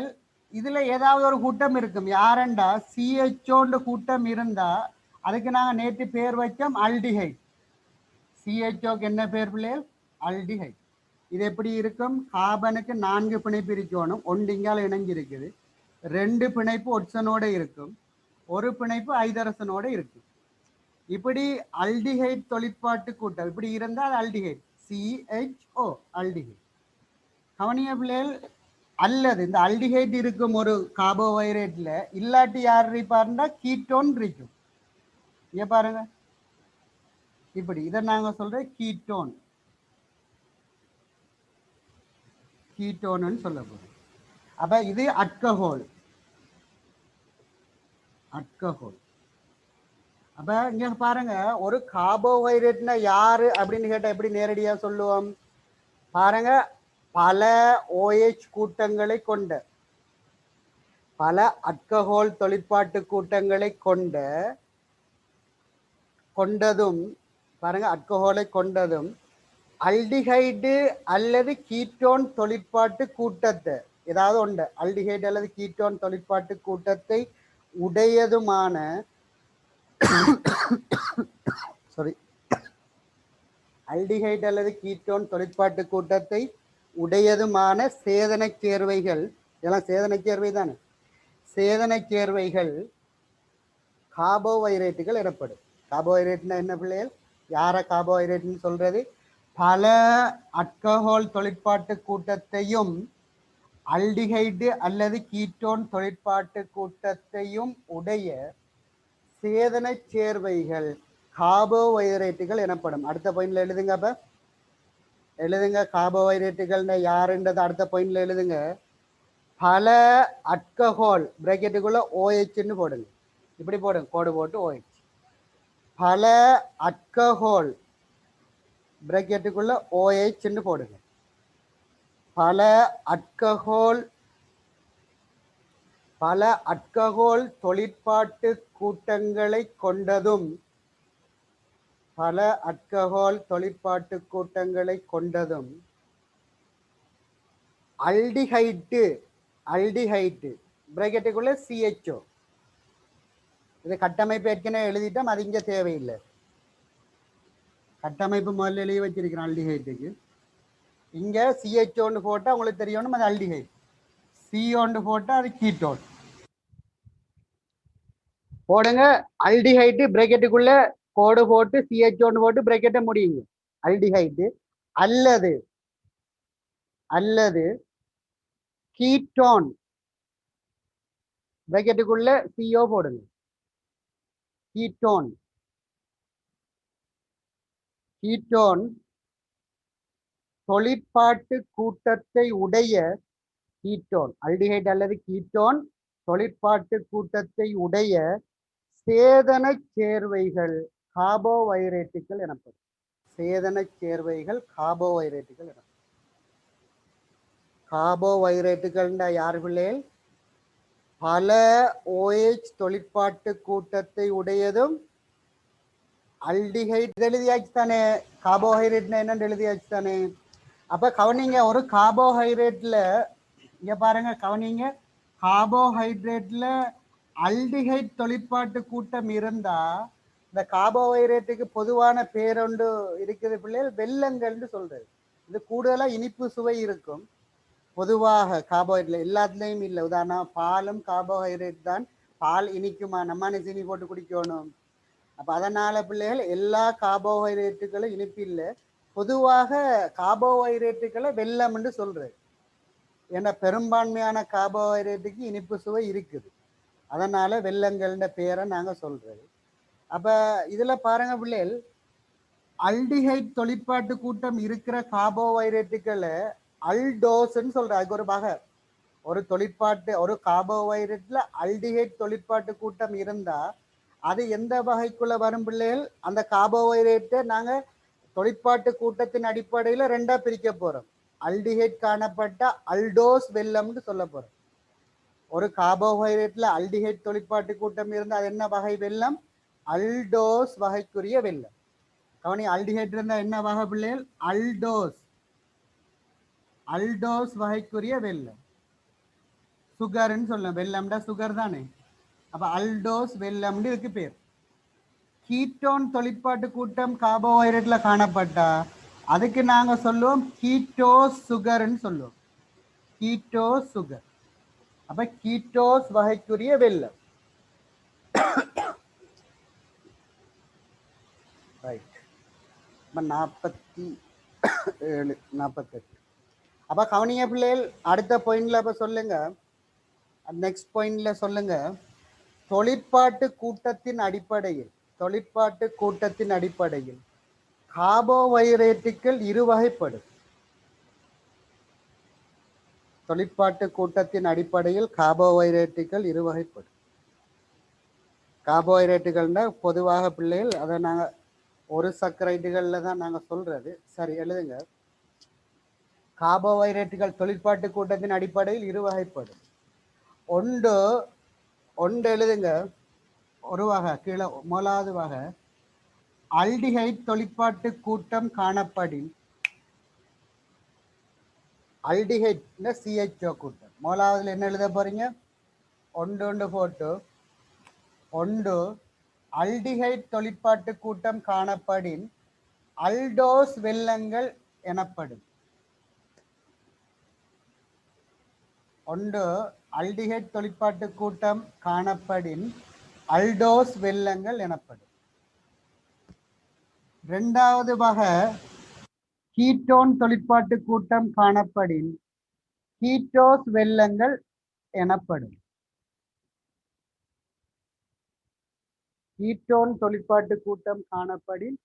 இதுல ஏதாவது ஒரு கூட்டம் இருக்கும். யாரெண்டா CHO கூட்டம் இருந்தா அதுக்கு நாங்க நேற்று பேர் வச்சோம் அல்டிஹைட். CHOக்கு என்ன பேர் பிள்ளைகள்? அல்டிஹைட். இது எப்படி இருக்கும்? கார்பனுக்கு 4 பிணைப்பு இருக்கணும், ஒன்று இங்கால இணைஞ்சிருக்குது, 2 பிணைப்பு ஒட்சனோட இருக்கும், ஒரு பிணைப்பு ஐதரசனோட இருக்கும். இப்படி அல்டிஹைட் தொழிற்பாட்டு கூட்டம் இப்படி இருந்தால் அல்டிஹைட், CHO அல்டிஹைட். கவனிய பிள்ளைகள், அல்லது இந்த அல்டிஹைட் இருக்கும் ஒரு கார்போஹைட்ரேட்ல இல்லாட்டி யார் இருப்பாருன்னா கீட்டோன் இருக்கும். இங்க பாருங்க, இப்படி இதை நாங்க சொல்றோம் கீட்டோன், கீட்டோன்னு சொல்ல போறோம். அப்ப இது அல்கஹால், அல்கஹால். அப்ப இங்க பாருங்க, ஒரு கார்போஹைட்ரேட்னா யாரு அப்படின்னு கேட்டா எப்படி நேரடியா சொல்லுவோம்? பாருங்க, பல OH கூட்டங்களை கொண்ட, பல அல்கஹால் தொழிற்பாட்டு கூட்டங்களை கொண்டதும், பாருங்க, அல்கஹாலை கொண்டதும் அல்டிஹைடு அல்லது கீட்டோன் தொழிற்பாட்டு கூட்டத்தை, ஏதாவது ஒன்று அல்டிஹைடு அல்லது கீட்டோன் தொழிற்பாட்டு கூட்டத்தை உடையதுமான சாரி அல்டிஹைடு அல்லது கீட்டோன் தொழிற்பாட்டு கூட்டத்தை உடையதுமான சேதன சேர்வைகள், இதெல்லாம் சேதன சேர்வை தானே, சேதன சேர்வைகள் கார்போஹைட்ரேட்டுகள் எனப்படும். கார்போஹைட்ரேட்னா என்ன பிள்ளைகள்? யார கார்போஹைட்ரேட்னு சொல்றது? பல அல்கஹால் தொழிற்பாட்டு கூட்டத்தையும் அல்டிஹைடு அல்லது கீட்டோன் தொழிற்பாட்டு கூட்டத்தையும் உடைய சேதன சேர்வைகள் கார்போஹைட்ரேட்டுகள் எனப்படும். அடுத்த பாயிண்ட்ல எழுதுங்க. அப்ப எழுதுங்க, கார்போஹைட்ரேட்டுகள் யாருன்றது அடுத்த பாயிண்ட்ல எழுதுங்க. பல அல்கஹால் பிராக்கெட்டுக்குள்ள OHன்னு போடுங்க, இப்படி போடுங்க, கோடு போட்டு OH. பல அல்கஹால் பிராக்கெட்டுக்குள்ள OHன்னு போடுங்க. பல அல்கஹால் தொழிற்பாட்டு கூட்டங்களை கொண்டதும், பல அல்கஹால் தொழிற்பாட்டு கூட்டங்களை கொண்டதும் அல்டிஹைடு பிராக்கெட்டுக்குள்ள CHO. இது கட்டமைப்பு ஏற்கனவே எழுதிட்டோம், அது இங்க தேவையில்லை. கட்டமைப்பு முதல்ல எழுதி வச்சிருக்கிறோம் அல்டிஹைட்டுக்கு. இங்க CHOன்னு போட்டா உங்களுக்கு தெரியணும் அது அல்டிஹைட், CO போட்டா அது கீட்டோன். போடுங்க, அல்டிஹைடு பிராக்கெட்டுக்குள்ள கோடு போட்டு CHOன்னு போட்டு பிராக்கெட்டை முடியுங்க. அல்டிஹைடு அல்லது கீட்டோன் பிராக்கெட்டுக்குள்ள CO போடுங்க. கீட்டோன் தொழிற்பாட்டு கூட்டத்தை உடைய, கீட்டோன் அல்டிஹைடு அல்லது கீட்டோன் தொழிற்பாட்டு கூட்டத்தை உடைய சேதன சேர்வைகள் கார்போஹைட்ரேட்டுகள் எனப்படும். சேதன சேர்வைகள் கார்போஹைட்ரேட்டுகள் எனப்படும். கார்போஹைட்ரேட்டுகள் யார் பிள்ளைகள்? பல OH தொழிற்பாட்டு கூட்டத்தை உடையதும் அல்டிஹைட் எழுதியாச்சு தானே. கார்போஹைட்ரேட்னா என்னன்னு எழுதியாச்சு தானே. அப்ப கவனிங்க, ஒரு கார்போஹைட்ரேட்ல இங்க பாருங்க, கவனிங்க, கார்போஹைட்ரேட்ல அல்டிஹைட் தொழிற்பாட்டு கூட்டம் இருந்தா இந்த கார்போஹைட்ரேட்டுக்கு பொதுவான பேரொண்டு இருக்குது பிள்ளைகள், வெல்லங்கள்னு சொல்றது. இது கூடுதலா இனிப்பு சுவை இருக்கும். பொதுவாக கார்போஹைட்ரேட் எல்லாத்துலேயும் இல்லை. உதாரணம், பாலும் கார்போஹைட்ரேட் தான். பால் இனிக்குமா? நம்ம சீனி போட்டு குடிக்கணும். அப்போ அதனால பிள்ளைகள் எல்லா கார்போஹைட்ரேட்டுகளும் இனிப்பு இல்லை. பொதுவாக கார்போஹைட்ரேட்டுகளை வெல்லம்னு சொல்றது. ஏன்னா பெரும்பான்மையான கார்போஹைட்ரேட்டுக்கு இனிப்பு சுவை இருக்குது, அதனால வெல்லங்கள்ன்ற பேரை நாங்க சொல்றது. அப்ப இதுல பாருங்க பிள்ளைகள், அல்டிஹைட் தொழிற்பாட்டு கூட்டம் இருக்கிற கார்போஹைட்ரேட்டுகளை அல்டோஸ்ன்னு சொல்ற. அதுக்கு ஒரு வகை, ஒரு தொழிற்பாட்டு, ஒரு கார்போஹைட்ரேட்ல அல்டிஹைட் தொழிற்பாட்டு கூட்டம் இருந்தா அது எந்த வகைக்குள்ள வரும் பிள்ளைகள்? அந்த கார்போஹைட்ரேட்டை நாங்க தொழிற்பாட்டு கூட்டத்தின் அடிப்படையில ரெண்டா பிரிக்க போறோம். அல்டிஹைட் காணப்பட்ட அல்டோஸ் வெல்லம்னு சொல்ல போறோம். ஒரு கார்போஹைட்ரேட்ல அல்டிஹைட் தொழிற்பாட்டு கூட்டம் இருந்து அது என்ன வகை வெல்லம்? அல்டோஸ் வகைக்குரிய வெல்லம். கவனி, அல்டிஹைட் இருந்தா என்ன வகை பிள்ளைகள்? அல்டோஸ். அல்டோஸ் வகைக்குரிய வெல்லம். சுகர்ன்னு சொல்லலாம். வெல்லம்டா சுகர் தானே. அப்ப அல்டோஸ் வெல்லம்னு இதுக்கு பேர். கீட்டோன் தொழிற்பாட்டு கூட்டம் கார்போஹைட்ரேட்ல காணப்பட்டா அதுக்கு நாங்க சொல்லுவோம் கீட்டோஸ் சுகர்ன்னு சொல்லுவோம். Ketose sugar. அப்ப கீட்டோஸ் வகைக்குரிய வெல்லம். ரைட். 47 48. அப்ப கவனிய பிள்ளைகள், அடுத்த பாயிண்ட்ல அப்ப சொல்லுங்க. நெக்ஸ்ட் பாயிண்ட்ல சொல்லுங்க. தொழிற்பாட்டு கூட்டத்தின் அடிப்படையில் கார்போஹைட்ரேட்டுகள் இரு வகைப்படும். தொழிற்பாட்டு கூட்டத்தின் அடிப்படையில் கார்போஹைட்ரேட்டுகள் இரு வகைப்படும். கார்போஹைட்ரேட்டுகள்னா பொதுவாக பிள்ளைகள் அதை நாங்கள் ஒரு சர்க்கரைட்டுகளில் தான் நாங்கள் சொல்றது. சரி, எழுதுங்க. கார்போஹைட்ரேட்டுகள் தொழிற்பாட்டு கூட்டத்தின் அடிப்படையில் இரு வகைப்படும். ஒன்று எழுதுங்க. ஒரு வகை கீழே முதலாவது வகை அல்டிஹைட் தொழிற்பாட்டு கூட்டம் காணப்படின். அல்டிஹைட் CHO கூட்டம். முதலாவதுல என்ன எழுத போறீங்க? ஒன்று போட்டு ஒன்று அல்டிஹைட் தொழிற்பாட்டு கூட்டம் காணப்படின் அல்டோஸ் வெல்லங்கள் எனப்படும். ஒன்று அல்டிஹைட் தொழிற்பாட்டு கூட்டம் காணப்படின் அல்டோஸ் வெல்லங்கள் எனப்படும். இரண்டாவது வகை கீட்டோன் தொழிற்பாட்டு கூட்டம் காணப்படின் கீட்டோஸ் வெல்லங்கள் எனப்படும். கீட்டோன் தொழிற்பாட்டு கூட்டம் காணப்படின்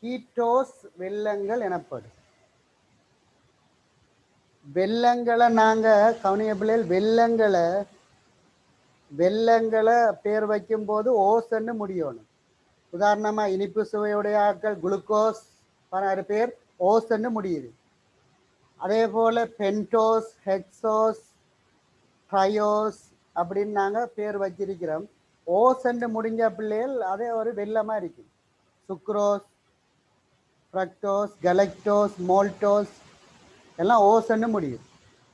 கீட்டோஸ் வெல்லங்கள் எனப்படும். வெல்லங்களை நாங்க கவனியபிள்ளையில் வெல்லங்களை பேர் வைக்கும் போது ஓஸ்ன்னு முடியணும். உதாரணமா இனிப்பு சுவையுடைய ஆட்கள் குளுக்கோஸ் பேர் ஓஸ்ன்னு முடியுது. அதே போல பென்டோஸ், ஹெக்ஸோஸ், ட்ரையோஸ் அப்படின்னு நாங்க பேர் வச்சிருக்கிறோம். ஓஸ்ன்னு முடிஞ்ச பிள்ளைகள் அதே ஒரு வெல்லமா இருக்கு. சுக்ரோஸ், ஃப்ரக்டோஸ், கலெக்டோஸ், மோல்டோஸ் எல்லாம் ஓஸ்ன்னு முடியும்.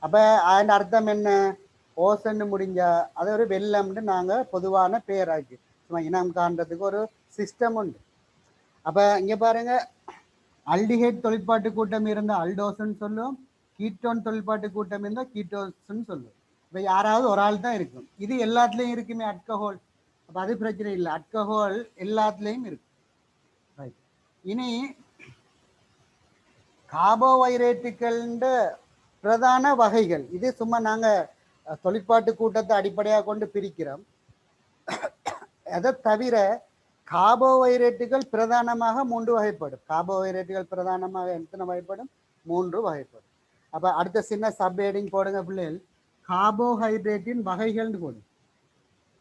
அப்ப அதன் அர்த்தம் என்ன? ஓசன்னு முடிஞ்சா அது ஒரு வெல்லம்னு நாங்க பொதுவான பேராக்கி சும்மா இனம் காண்றதுக்கு ஒரு சிஸ்டம் உண்டு. அப்ப இங்க பாருங்க, அல்டிஹைட் தொழிற்பாட்டு கூட்டம் இருந்தா அல்டோஸ்ன்னு சொல்லுவோம், கீட்டோன் தொழிற்பாட்டு கூட்டம் இருந்தா கீட்டோஸ்ன்னு சொல்லுவோம். இப்ப யாராவது ஒரு ஆள் தான் இருக்கும். இது எல்லாத்துலயும் இருக்குமே அல்கஹால். அப்ப அது பிரச்சனை இல்லை, அல்கஹால் எல்லாத்துலயும் இருக்கு. இனி கார்போஹைட்ரேட்டுகள் பிரதான வகைகள். இது சும்மா நாங்க தொழிற்பாட்டு கூட்டத்தை அடிப்படையாக கொண்டு பிரிக்கிறோம். அதை தவிர கார்போஹைட்ரேட்டுகள் பிரதானமாக 3 வகைப்படும். கார்போஹைட்ரேட்டுகள் பிரதானமாக எத்தனை வகைப்படும்? 3 வகைப்படும். அப்ப அடுத்த சின்ன சப்ஹெட்டிங் போடுங்க பிள்ளைகள். கார்போஹைட்ரேட்டின் வகைகள்னு போடும்.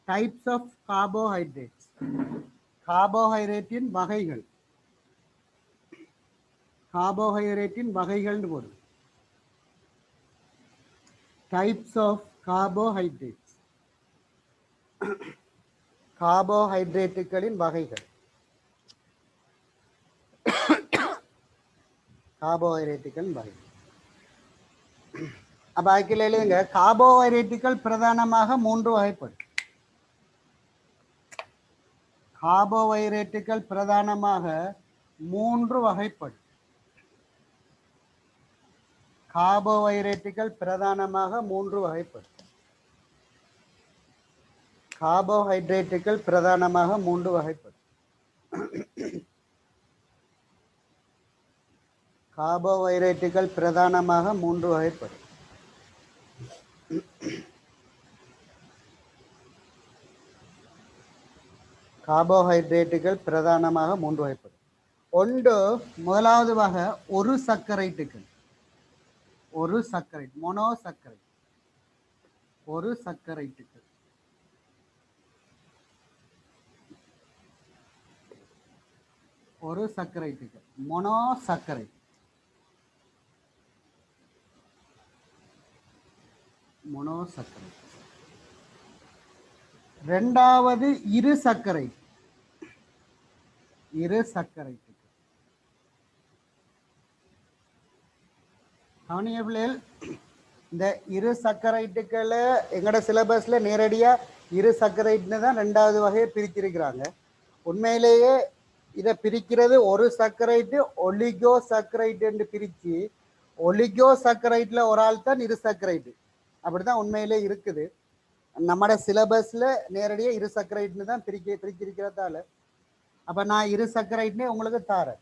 Types of carbohydrates. கார்போஹைட்ரேட்டின் வகைகள். கார்போஹைட்ரேட்டின் வகைகள்னு போடும். Types of carbohydrates. கார்போஹைட்ரேட்டுகளின் வகைகள். கார்போஹைட்ரேட்டுகளின் வகைகள். அப்ப அதுக்குள்ள எழுதுங்க. கார்போஹைட்ரேட்டுகள் பிரதானமாக 3 வகைப்படும். கார்போஹைட்ரேட்டுகள் பிரதானமாக 3 வகைப்படும். கார்போஹைட்ரேட்டுகள் பிரதானமாக 3 வகைப்படும். கார்போஹைட்ரேட்டுகள் பிரதானமாக 3 வகைப்படும். கார்போஹைட்ரேட்டுகள் பிரதானமாக 3 வகைப்படும். கார்போஹைட்ரேட்டுகள் பிரதானமாக 3 வகைப்படும். ஒன்று, முதலாவது வகை ஒரு சர்க்கரைட்டுகள். ஒரு சர்க்கரைட், மோனோசர்க்கரைட். ஒரு சர்க்கரைட்டுகள். ஒரு சர்க்கரைட்டுக்கு மோனோசக்கரைட். மோனோசக்கரைட். ரெண்டாவது இரு சர்க்கரைட். இரு சர்க்கரைட்டுக்கு கவனியபிள்ளைகள், இந்த இரு சர்க்கரைட்டுக்களை எங்களோட சிலபஸ்ல நேரடியா இரு சர்க்கரைட்னு தான் ரெண்டாவது வகையை பிரிச்சிருக்கிறாங்க. உண்மையிலேயே இதை பிரிக்கிறது ஒரு சர்க்கரைட்டு ஒலிகோ சர்க்கரைட் என்று பிரித்து, ஒலிகோ சர்க்கரைட்ல ஒரு ஆள் தான் இரு சர்க்கரைட்டு, அப்படிதான் உண்மையிலே இருக்குது. நம்மட சிலபஸ்ல நேரடியாக இரு சர்க்கரைட்னு தான் பிரிச்சிருக்கிறதால அப்ப நான் இரு சர்க்கரைட்னே உங்களுக்கு தாரேன்.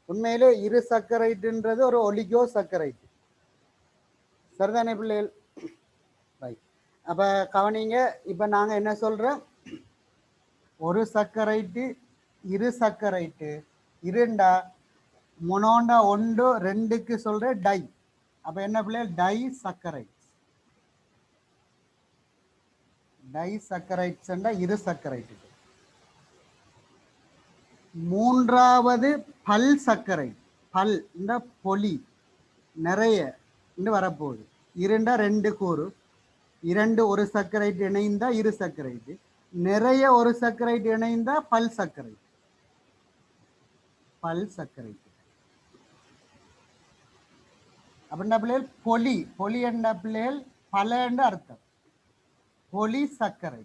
உண்மையிலே இரு சர்க்கரைட்டுன்றது ஒரு ஒலிகோ சர்க்கரைட். சரிதானே பிள்ளைகள்? ரைட். அப்ப கவனிங்க, இப்ப நாங்க என்ன சொல்றோம், ஒரு சர்க்கரைட்டு இரு சர்க்கரைட்டு இருண்டா மொனோண்டா ஒன்று ரெண்டுக்கு சொல்ற டை. அப்ப என்ன பிள்ளைகள்? டை சர்க்கரைட். டை சர்க்கரைட்ஸ் இரு சர்க்கரைட்டு. மூன்றாவது பல் சர்க்கரைட். பல் இந்த பொலி நிறைய வரப்போகுது. இரண்டா ரெண்டு கூறு, இரண்டு ஒரு சர்க்கரைட் இணைந்தா இரு சர்க்கரைட்டு, நிறைய ஒரு சர்க்கரைட் இணைந்தா பல் சர்க்கரைட். பல் சர்க்கரைட் அப்படின்னா பிள்ளைகள் பொலி, பொலி என்ற பிள்ளைகள் பல என்ற அர்த்தம். பொலி சர்க்கரை.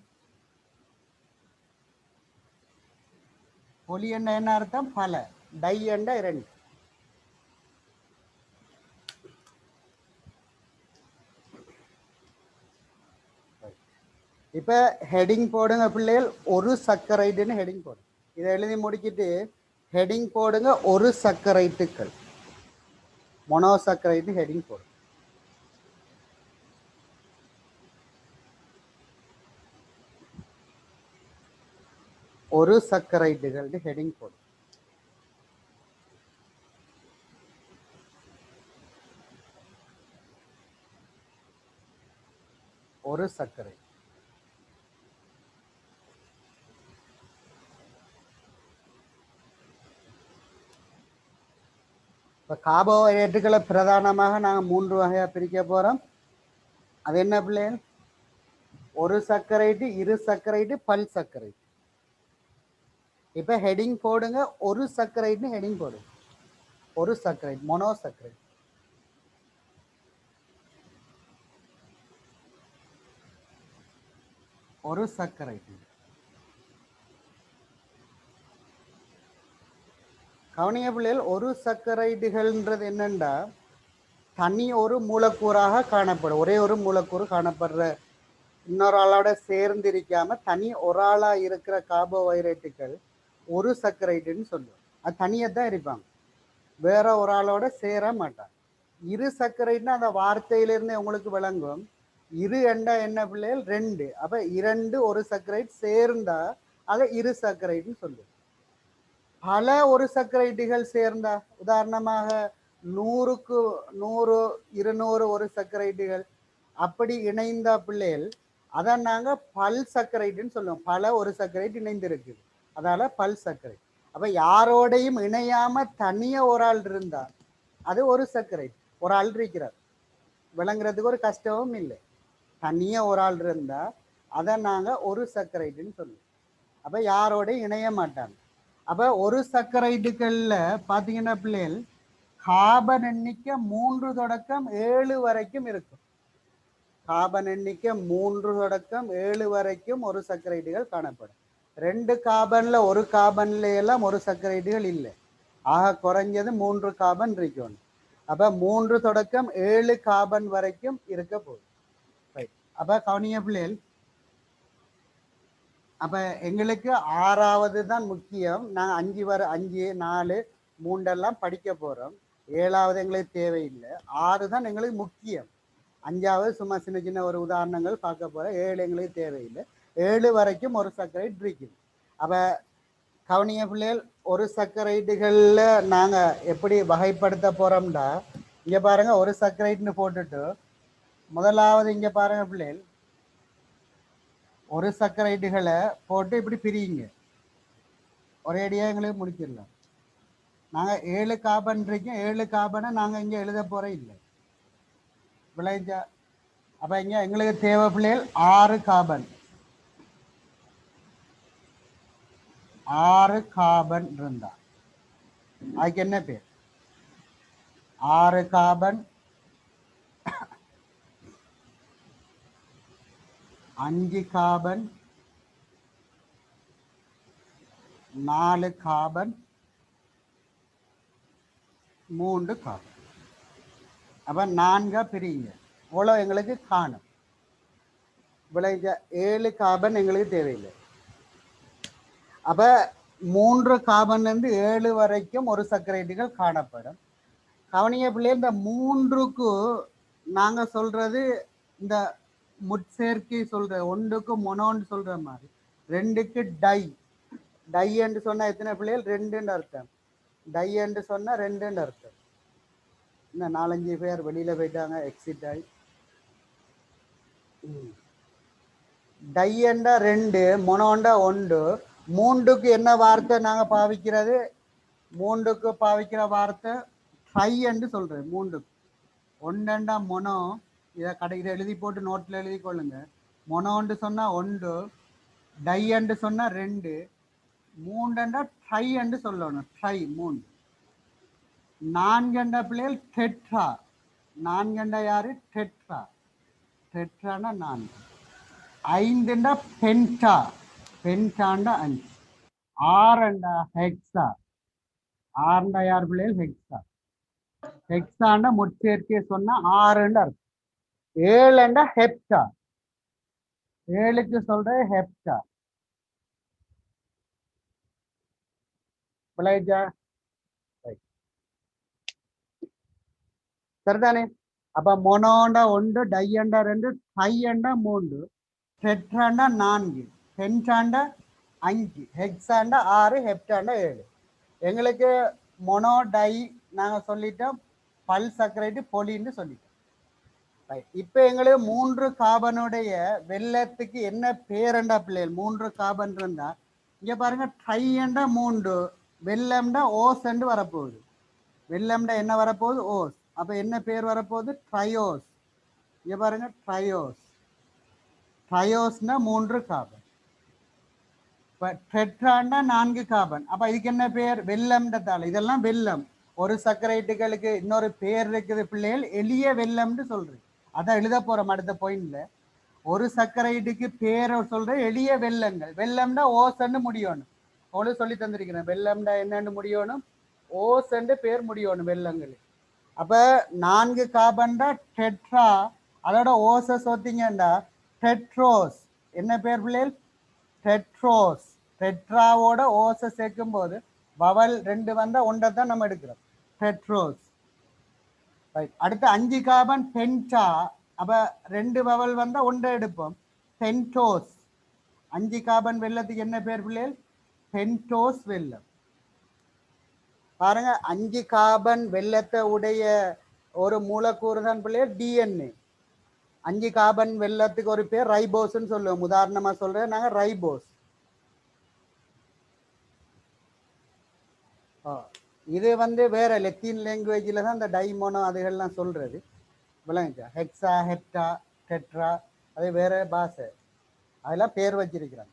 பொலி என்ற என்ன அர்த்தம்? பல. டை என்ற இரண்டு. இப்ப ஹெடிங் போடுங்க பிள்ளைகள், ஒரு சர்க்கரைட்டுன்னு ஹெடிங் போடுங்க. இதை எழுதி முடிக்கிட்டு ஹெடிங் போடுங்க, ஒரு சர்க்கரைட்டுக்கள். மொனோசக்கரைட்டு ஹெடிங் போடுங்க. ஒரு சர்க்கரைட்டுகள் ஹெடிங் போடுங்க. ஒரு சர்க்கரை. இப்போ கார்போஹைட்ரேட்டுகளை பிரதானமாக நாங்கள் 3 வகையாக பிரிக்க போகிறோம். அது என்ன பிள்ளைகள்? ஒரு சர்க்கரைட்டு, இரு சர்க்கரைட்டு, பல் சர்க்கரைட்டு. இப்போ ஹெடிங் போடுங்க, ஒரு சர்க்கரைட்னு ஹெடிங் போடுங்க. ஒரு சர்க்கரைட், மோனோசர்க்கரைட். ஒரு சர்க்கரைட். கவனிய பிள்ளைகள், ஒரு சர்க்கரைட்டுகள்ன்றது என்னண்டா தனி ஒரு மூலக்கூறாக காணப்படும். ஒரே ஒரு மூலக்கூறு காணப்படுற, இன்னொரு ஆளோட சேர்ந்து இருக்காம தனி ஒரு ஆளா இருக்கிற கார்போஹைட்ரேட்டுகள் ஒரு சர்க்கரைட்டுன்னு சொல்லுவோம். அது தனியாக தான் இருப்பாங்க, வேற ஒரு ஆளோட சேர மாட்டாங்க. இரு சர்க்கரைட்னா அந்த வார்த்தையிலிருந்து உங்களுக்கு விளங்கும். இரு எண்டா என்ன பிள்ளைகள்? ரெண்டு. அப்ப இரண்டு ஒரு சர்க்கரைட் சேர்ந்தா அதை இரு சர்க்கரைட்னு சொல்லுவோம். பல ஒரு சர்க்கரைட்டுகள் சேர்ந்தா, உதாரணமாக 100க்கு 100, 200 ஒரு சர்க்கரைட்டுகள் அப்படி இணைந்தா பிள்ளைகள் அதை நாங்க பல் சர்க்கரைட்டுன்னு சொல்லுவோம். பல ஒரு சர்க்கரைட் இணைந்து இருக்குது, அதால பல் சர்க்கரைட். அப்ப யாரோடையும் இணையாம தனியா ஒரு ஆள் இருந்தா அது ஒரு சர்க்கரைட். ஒரு ஆள் இருக்கிறார், விளங்குறதுக்கு ஒரு கஷ்டமும் இல்லை. தனியா ஒரு ஆள் இருந்தா அதை நாங்க ஒரு சர்க்கரைட்டுன்னு சொல்லுவோம். அப்ப யாரோடையும் இணைய மாட்டாங்க. அப்ப ஒரு சர்க்கரைட்டுகள்ல பாத்தீங்கன்னா பிள்ளைகள் கார்பன் எண்ணிக்கை 3 தொடக்கம் 7 வரைக்கும் இருக்கும். கார்பன் எண்ணிக்கை 3 தொடக்கம் 7 வரைக்கும் ஒரு சர்க்கரைட்டுகள் காணப்படும். 2 கார்பன்ல ஒரு கார்பன்ல எல்லாம் ஒரு சர்க்கரைட்டுகள் இல்லை. ஆக குறைஞ்சது 3 கார்பன் இருக்கணும். அப்ப 3 தொடக்கம் 7 கார்பன் வரைக்கும் இருக்க போகுது. அப்ப கவனிய பிள்ளைகள், அப்ப எங்களுக்கு 6வது தான் முக்கியம். நாங்கள் 5, 4, 3 படிக்க போறோம். 7வது எங்களுக்கு தேவையில்லை. 6 தான் எங்களுக்கு முக்கியம். 5வது சும்மா சின்ன சின்ன ஒரு உதாரணங்கள் பார்க்க போறோம். 7 எங்களுக்கு தேவையில்லை. 7 வரைக்கும் ஒரு சர்க்கரைட் இருக்குது. அப்ப கவனிய பிள்ளைகள், ஒரு சர்க்கரைட்டுகள்ல நாங்க எப்படி வகைப்படுத்த போறோம்டா, இங்க பாருங்க, ஒரு சர்க்கரைட்னு போட்டுட்டு முதலாவது இங்க பாருங்க பிள்ளைகள், ஒரு சர்க்கரைட்டுகளை போட்டு இப்படி பிரியுங்க. ஒரே அடியா எங்களுக்கு முடிச்சிடலாம். நாங்கள் 7 கார்பன் இருக்கோம். 7 கார்பனை நாங்கள் இங்கே எழுத போகிறோம் இல்லை விளைஞ்சா. அப்போ இங்கே எங்களுக்கு தேவை பிள்ளைகள் 6 கார்பன். 6 கார்பன் இருந்தா அதுக்கு என்ன பேர்? 6 கார்பன் 5 கார்பன் 4 கார்பன் 3 கார்பன். அப்போ 4 பிரிங்க. இவ்வளோ எங்களுக்கு காணும். விளைஞ்ச 7 கார்பன் எங்களுக்கு தேவையில்லை. அப்போ 3 கார்பன்லேருந்து 7 வரைக்கும் ஒரு சர்க்கரைட்டுகள் காணப்படும். கவனிய பிள்ளை, இந்த 3க்கு நாங்கள் சொல்றது இந்த முட்சேர்க்கை சொல்ற, 1க்கு மொனோன்னு சொல்ற மாதிரி, 2க்கு டை. டை என்று சொன்னா எத்தனை பிள்ளைகள்? 2ன்னு அர்த்தம். டை என்று சொன்னா 2ன்னு அர்த்தம். இன்னும் 4-5 பேர் வெளியில போயிட்டாங்க, எக்ஸிட் ஆகி. டை என்றா 2, மொனோண்டா 1. 3க்கு என்ன வார்த்தை நாங்க பாவிக்கிறது? 3க்கு பாவிக்கிற வார்த்தை ட்ரை என்று சொல்றது. 3க்கு 1 மொனோ. இதை எழுதி போட்டு நோட்டில் எழுதி கொள்ளுங்க. மொனோன்னு சொன்னா 1, டை என்று சொன்னா 2, 3 ட்ரை என்று சொல்லணும். ட்ரை 3. 4 பிள்ளைகள் டெட்ரா. 4 யாரு? டெட்ரா. டெட்ரானா 4. 5 பென்டா. பென்டாண்டா 5. 6 ஹெக்ஸா. 6 யார் பிள்ளைகள்? ஹெக்ஸா. ஹெக்ஸாண்டா முற்சேர்க்கையை சொன்னா 6 அர்த்தம். 7 ஹெப்டா. 7க்கு சொல்ற ஹெப்டா. விளைஞ்சா சரிதானே? அப்ப மொனோண்டா 1, டையண்டா 2, ட்ரையண்டா 3, டெட்ராண்டா 4, பென்டாண்டா 5, ஹெக்ஸாண்டா 6, ஹெப்டாண்டா 7. எங்களுக்கு மொனோ டை நாங்க சொல்லிட்டோம், பல் சர்க்கரைட்டு பொலின்னு சொல்லிட்டோம். இப்ப எங்களுக்கு 3 கார்பனுடைய வெள்ளத்துக்கு என்ன பேரண்டா பிள்ளைகள்? 3 கார்பன் இருந்தா இங்க பாருங்க, ட்ரையண்டா 3, வெள்ளம்டா ஓஸ் என்று வரப்போகுது. வெள்ளம்டா என்ன வரப்போகுது? ஓஸ். அப்ப என்ன பேர் வரப்போகுது? ட்ரையோஸ். இங்க பாருங்க, ட்ரையோஸ். ட்ரையோஸ்னா 3 கார்பன். இப்ப டெட்ராண்டா 4 கார்பன். அப்ப இதுக்கு என்ன பேர்? வெள்ளம்ன்றதால. இதெல்லாம் வெள்ளம். ஒரு சர்க்கரைட்டுகளுக்கு இன்னொரு பேர் இருக்குது பிள்ளைகள், எளிய வெள்ளம்னு சொல்றேன். அதான் எழுத போறோம் அடுத்த பாயிண்ட்ல. ஒரு சர்க்கரைட்டுக்கு பேரை சொல்ற எளிய வெள்ளங்கள். வெள்ளம்னா ஓசன்னு முடியணும். அவளும் சொல்லி தந்திருக்கிறேன். வெள்ளம்டா என்னன்னு முடியணும்? ஓசன்னு பேர் முடியணும் வெள்ளங்கள். அப்ப 4 கார்பன்டா டெட்ரா. அதோட ஓச சொத்தீங்கண்டா டெட்ரோஸ். என்ன பேர் பிள்ளைகள்? டெட்ரோஸ். டெட்ராவோட ஓச சேர்க்கும் போது வவல் 2 வந்தா 1 தான் நம்ம எடுக்கிறோம். டெட்ரோஸ். அடுத்து 5 கார்பன் பென்டா. அப்ப 2 வவல் வந்தா 1 எடுப்போம். பென்டோஸ். 5 கார்பன் வெள்ளத்துக்கு என்ன பேர் பிள்ளைகள்? பென்டோஸ் வெள்ளம். பாருங்க, 5 கார்பன் வெள்ளத்தை உடைய ஒரு மூலக்கூறு தான் பிள்ளைகள் டிஎன்ஏ. 5 கார்பன் வெள்ளத்துக்கு ஒரு பேர் ரைபோஸ்ன்னு சொல்லுவோம். உதாரணமா சொல்றேன் நாங்க, ரைபோஸ். இது வேற லெத்தின் லாங்குவேஜில் தான் இந்த டைமோனோ அதுகள்லாம் சொல்றது. விளங்குச்சா? ஹெக்ஸா, ஹெப்டா, டெட்ரா, அது வேற பாஷை. அதெல்லாம் பேர் வச்சிருக்கிறாங்க.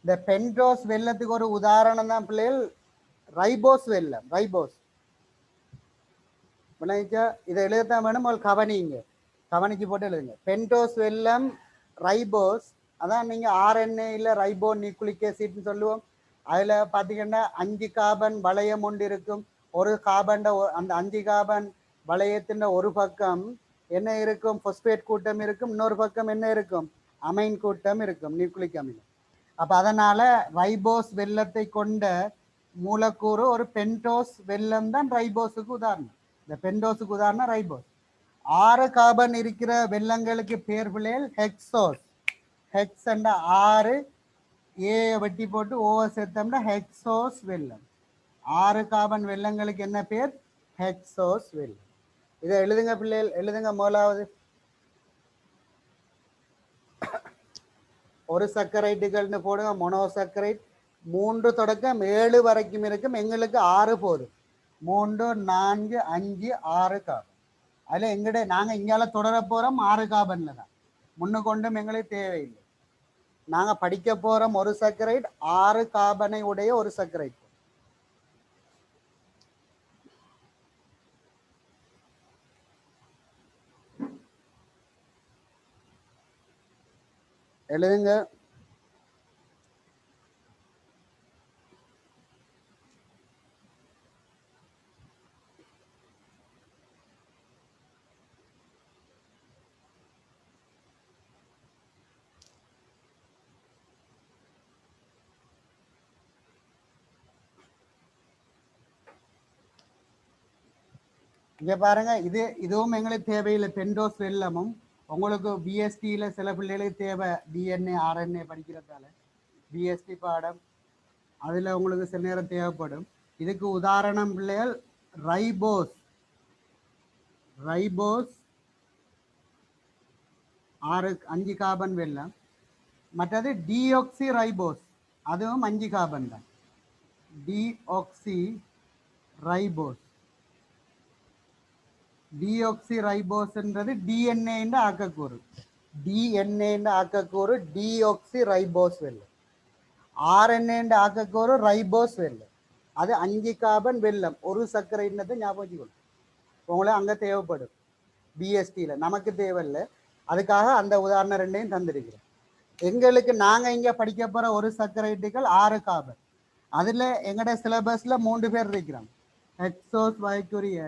இந்த பென்டோஸ் வெள்ளத்துக்கு ஒரு உதாரணம் தான் பிள்ளைகள் ரைபோஸ் வெள்ளம். ரைபோஸ். விளங்குச்சா? இதை எழுதத்தான் வேணும், கவனிங்க. கவனிச்சு போட்டு எழுதுங்க. பென்டோஸ் வெள்ளம், ரைபோஸ். அதான் நீங்க ஆர்என்ஏ இல்லை ரைபோ நியூக்ளிக் ஆசிட்னு சொல்லுவோம். அதுல பாத்தீங்கன்னா 5 கார்பன் வளையம் ஒன்று இருக்கும். ஒரு கார்பன், அந்த 5 கார்பன் வளையத்தின் ஒரு பக்கம் என்ன இருக்கும்? பாஸ்பேட் கூட்டம் இருக்கும். இன்னொரு பக்கம் என்ன இருக்கும்? அமைன் கூட்டம் இருக்கும், நியூக்ளிக் அமிலம். அப்ப அதனால ரைபோஸ் வெள்ளத்தை கொண்ட மூலக்கூறு ஒரு பென்டோஸ் வெள்ளம் தான் ரைபோஸுக்கு உதாரணம். இந்த பென்டோஸுக்கு உதாரணம் ரைபோஸ். 6 கார்பன் இருக்கிற வெள்ளங்களுக்கு பேர் பிள்ளைகள் ஹெக்ஸோஸ். ஹெக்ஸ் 6, ஏ வெட்டி போட்டு ஓ சேர்த்தோம்னா ஹெக்ஸோஸ் வெள்ளம். 6 கார்பன் வெள்ளங்களுக்கு என்ன பேர்? ஹெக்ஸோஸ் வெள்ளம். இதை எழுதுங்க பிள்ளைகள், எழுதுங்க. முதலாவது ஒரு சர்க்கரைட்டுகள்னு போடுங்க. மொனோசர்க்கரைட் 3 தொடக்கம் 7 வரைக்கும் இருக்கும். எங்களுக்கு 6 போதும். 3 4 5 6 கார்பன். அதில் எங்கட நாங்கள் இங்கால தொடர போகிறோம் 6 கார்பனில் தான். முன்னுக்கொண்டும் எங்களுக்கு தேவையில்லை. நாங்கள் படிக்க போகிறோம் ஒரு சக்கரைட் 6 கார்பனை உடைய ஒரு சக்கரைட். எழுதுங்க. இங்கே பாருங்க, இதுவும் எங்களுக்கு தேவையில்லை. பென்டோஸ் வெல்லமும் உங்களுக்கு பிஎஸ்டியில் சில பிள்ளைகளுக்கு தேவை, டிஎன்ஏ ஆர்என்ஏ படிக்கிறதால பிஎஸ்டி பாடம் அதில் உங்களுக்கு சில நேரம் தேவைப்படும். இதுக்கு உதாரணம் பிள்ளைகள் ரைபோஸ் 5 கார்பன் வெல்லம். மற்றது டிஆக்சி ரைபோஸ், அதுவும் 5 கார்பன் தான். டிஆக்சி ரைபோஸ்ன்றது டிஎன்ஏ ஆக்கக்கூறு. டிஆக்சி ரைபோஸ் வெல்லம். ஆர்என்ஏ ஆக்கக்கூறு ரைபோஸ் வெல்லம். அது 5 கார்பன் வெல்லம் ஒரு சர்க்கரை ஞாபகம் வச்சுக்கணும். உங்களை அங்கே தேவைப்படும் பிஎஸ்டியில், நமக்கு தேவையில்லை. அதுக்காக அந்த உதாரணம் 2ஐயும் தந்திருக்கிறேன். எங்களுக்கு நாங்கள் இங்கே படிக்க போகிற ஒரு சர்க்கரைட்டுகள் 6 கார்பன். அதில் எங்களோட சிலபஸில் 3 பேர் இருக்கிறோம். ஹெக்ஸோஸ் வாய்க்குரிய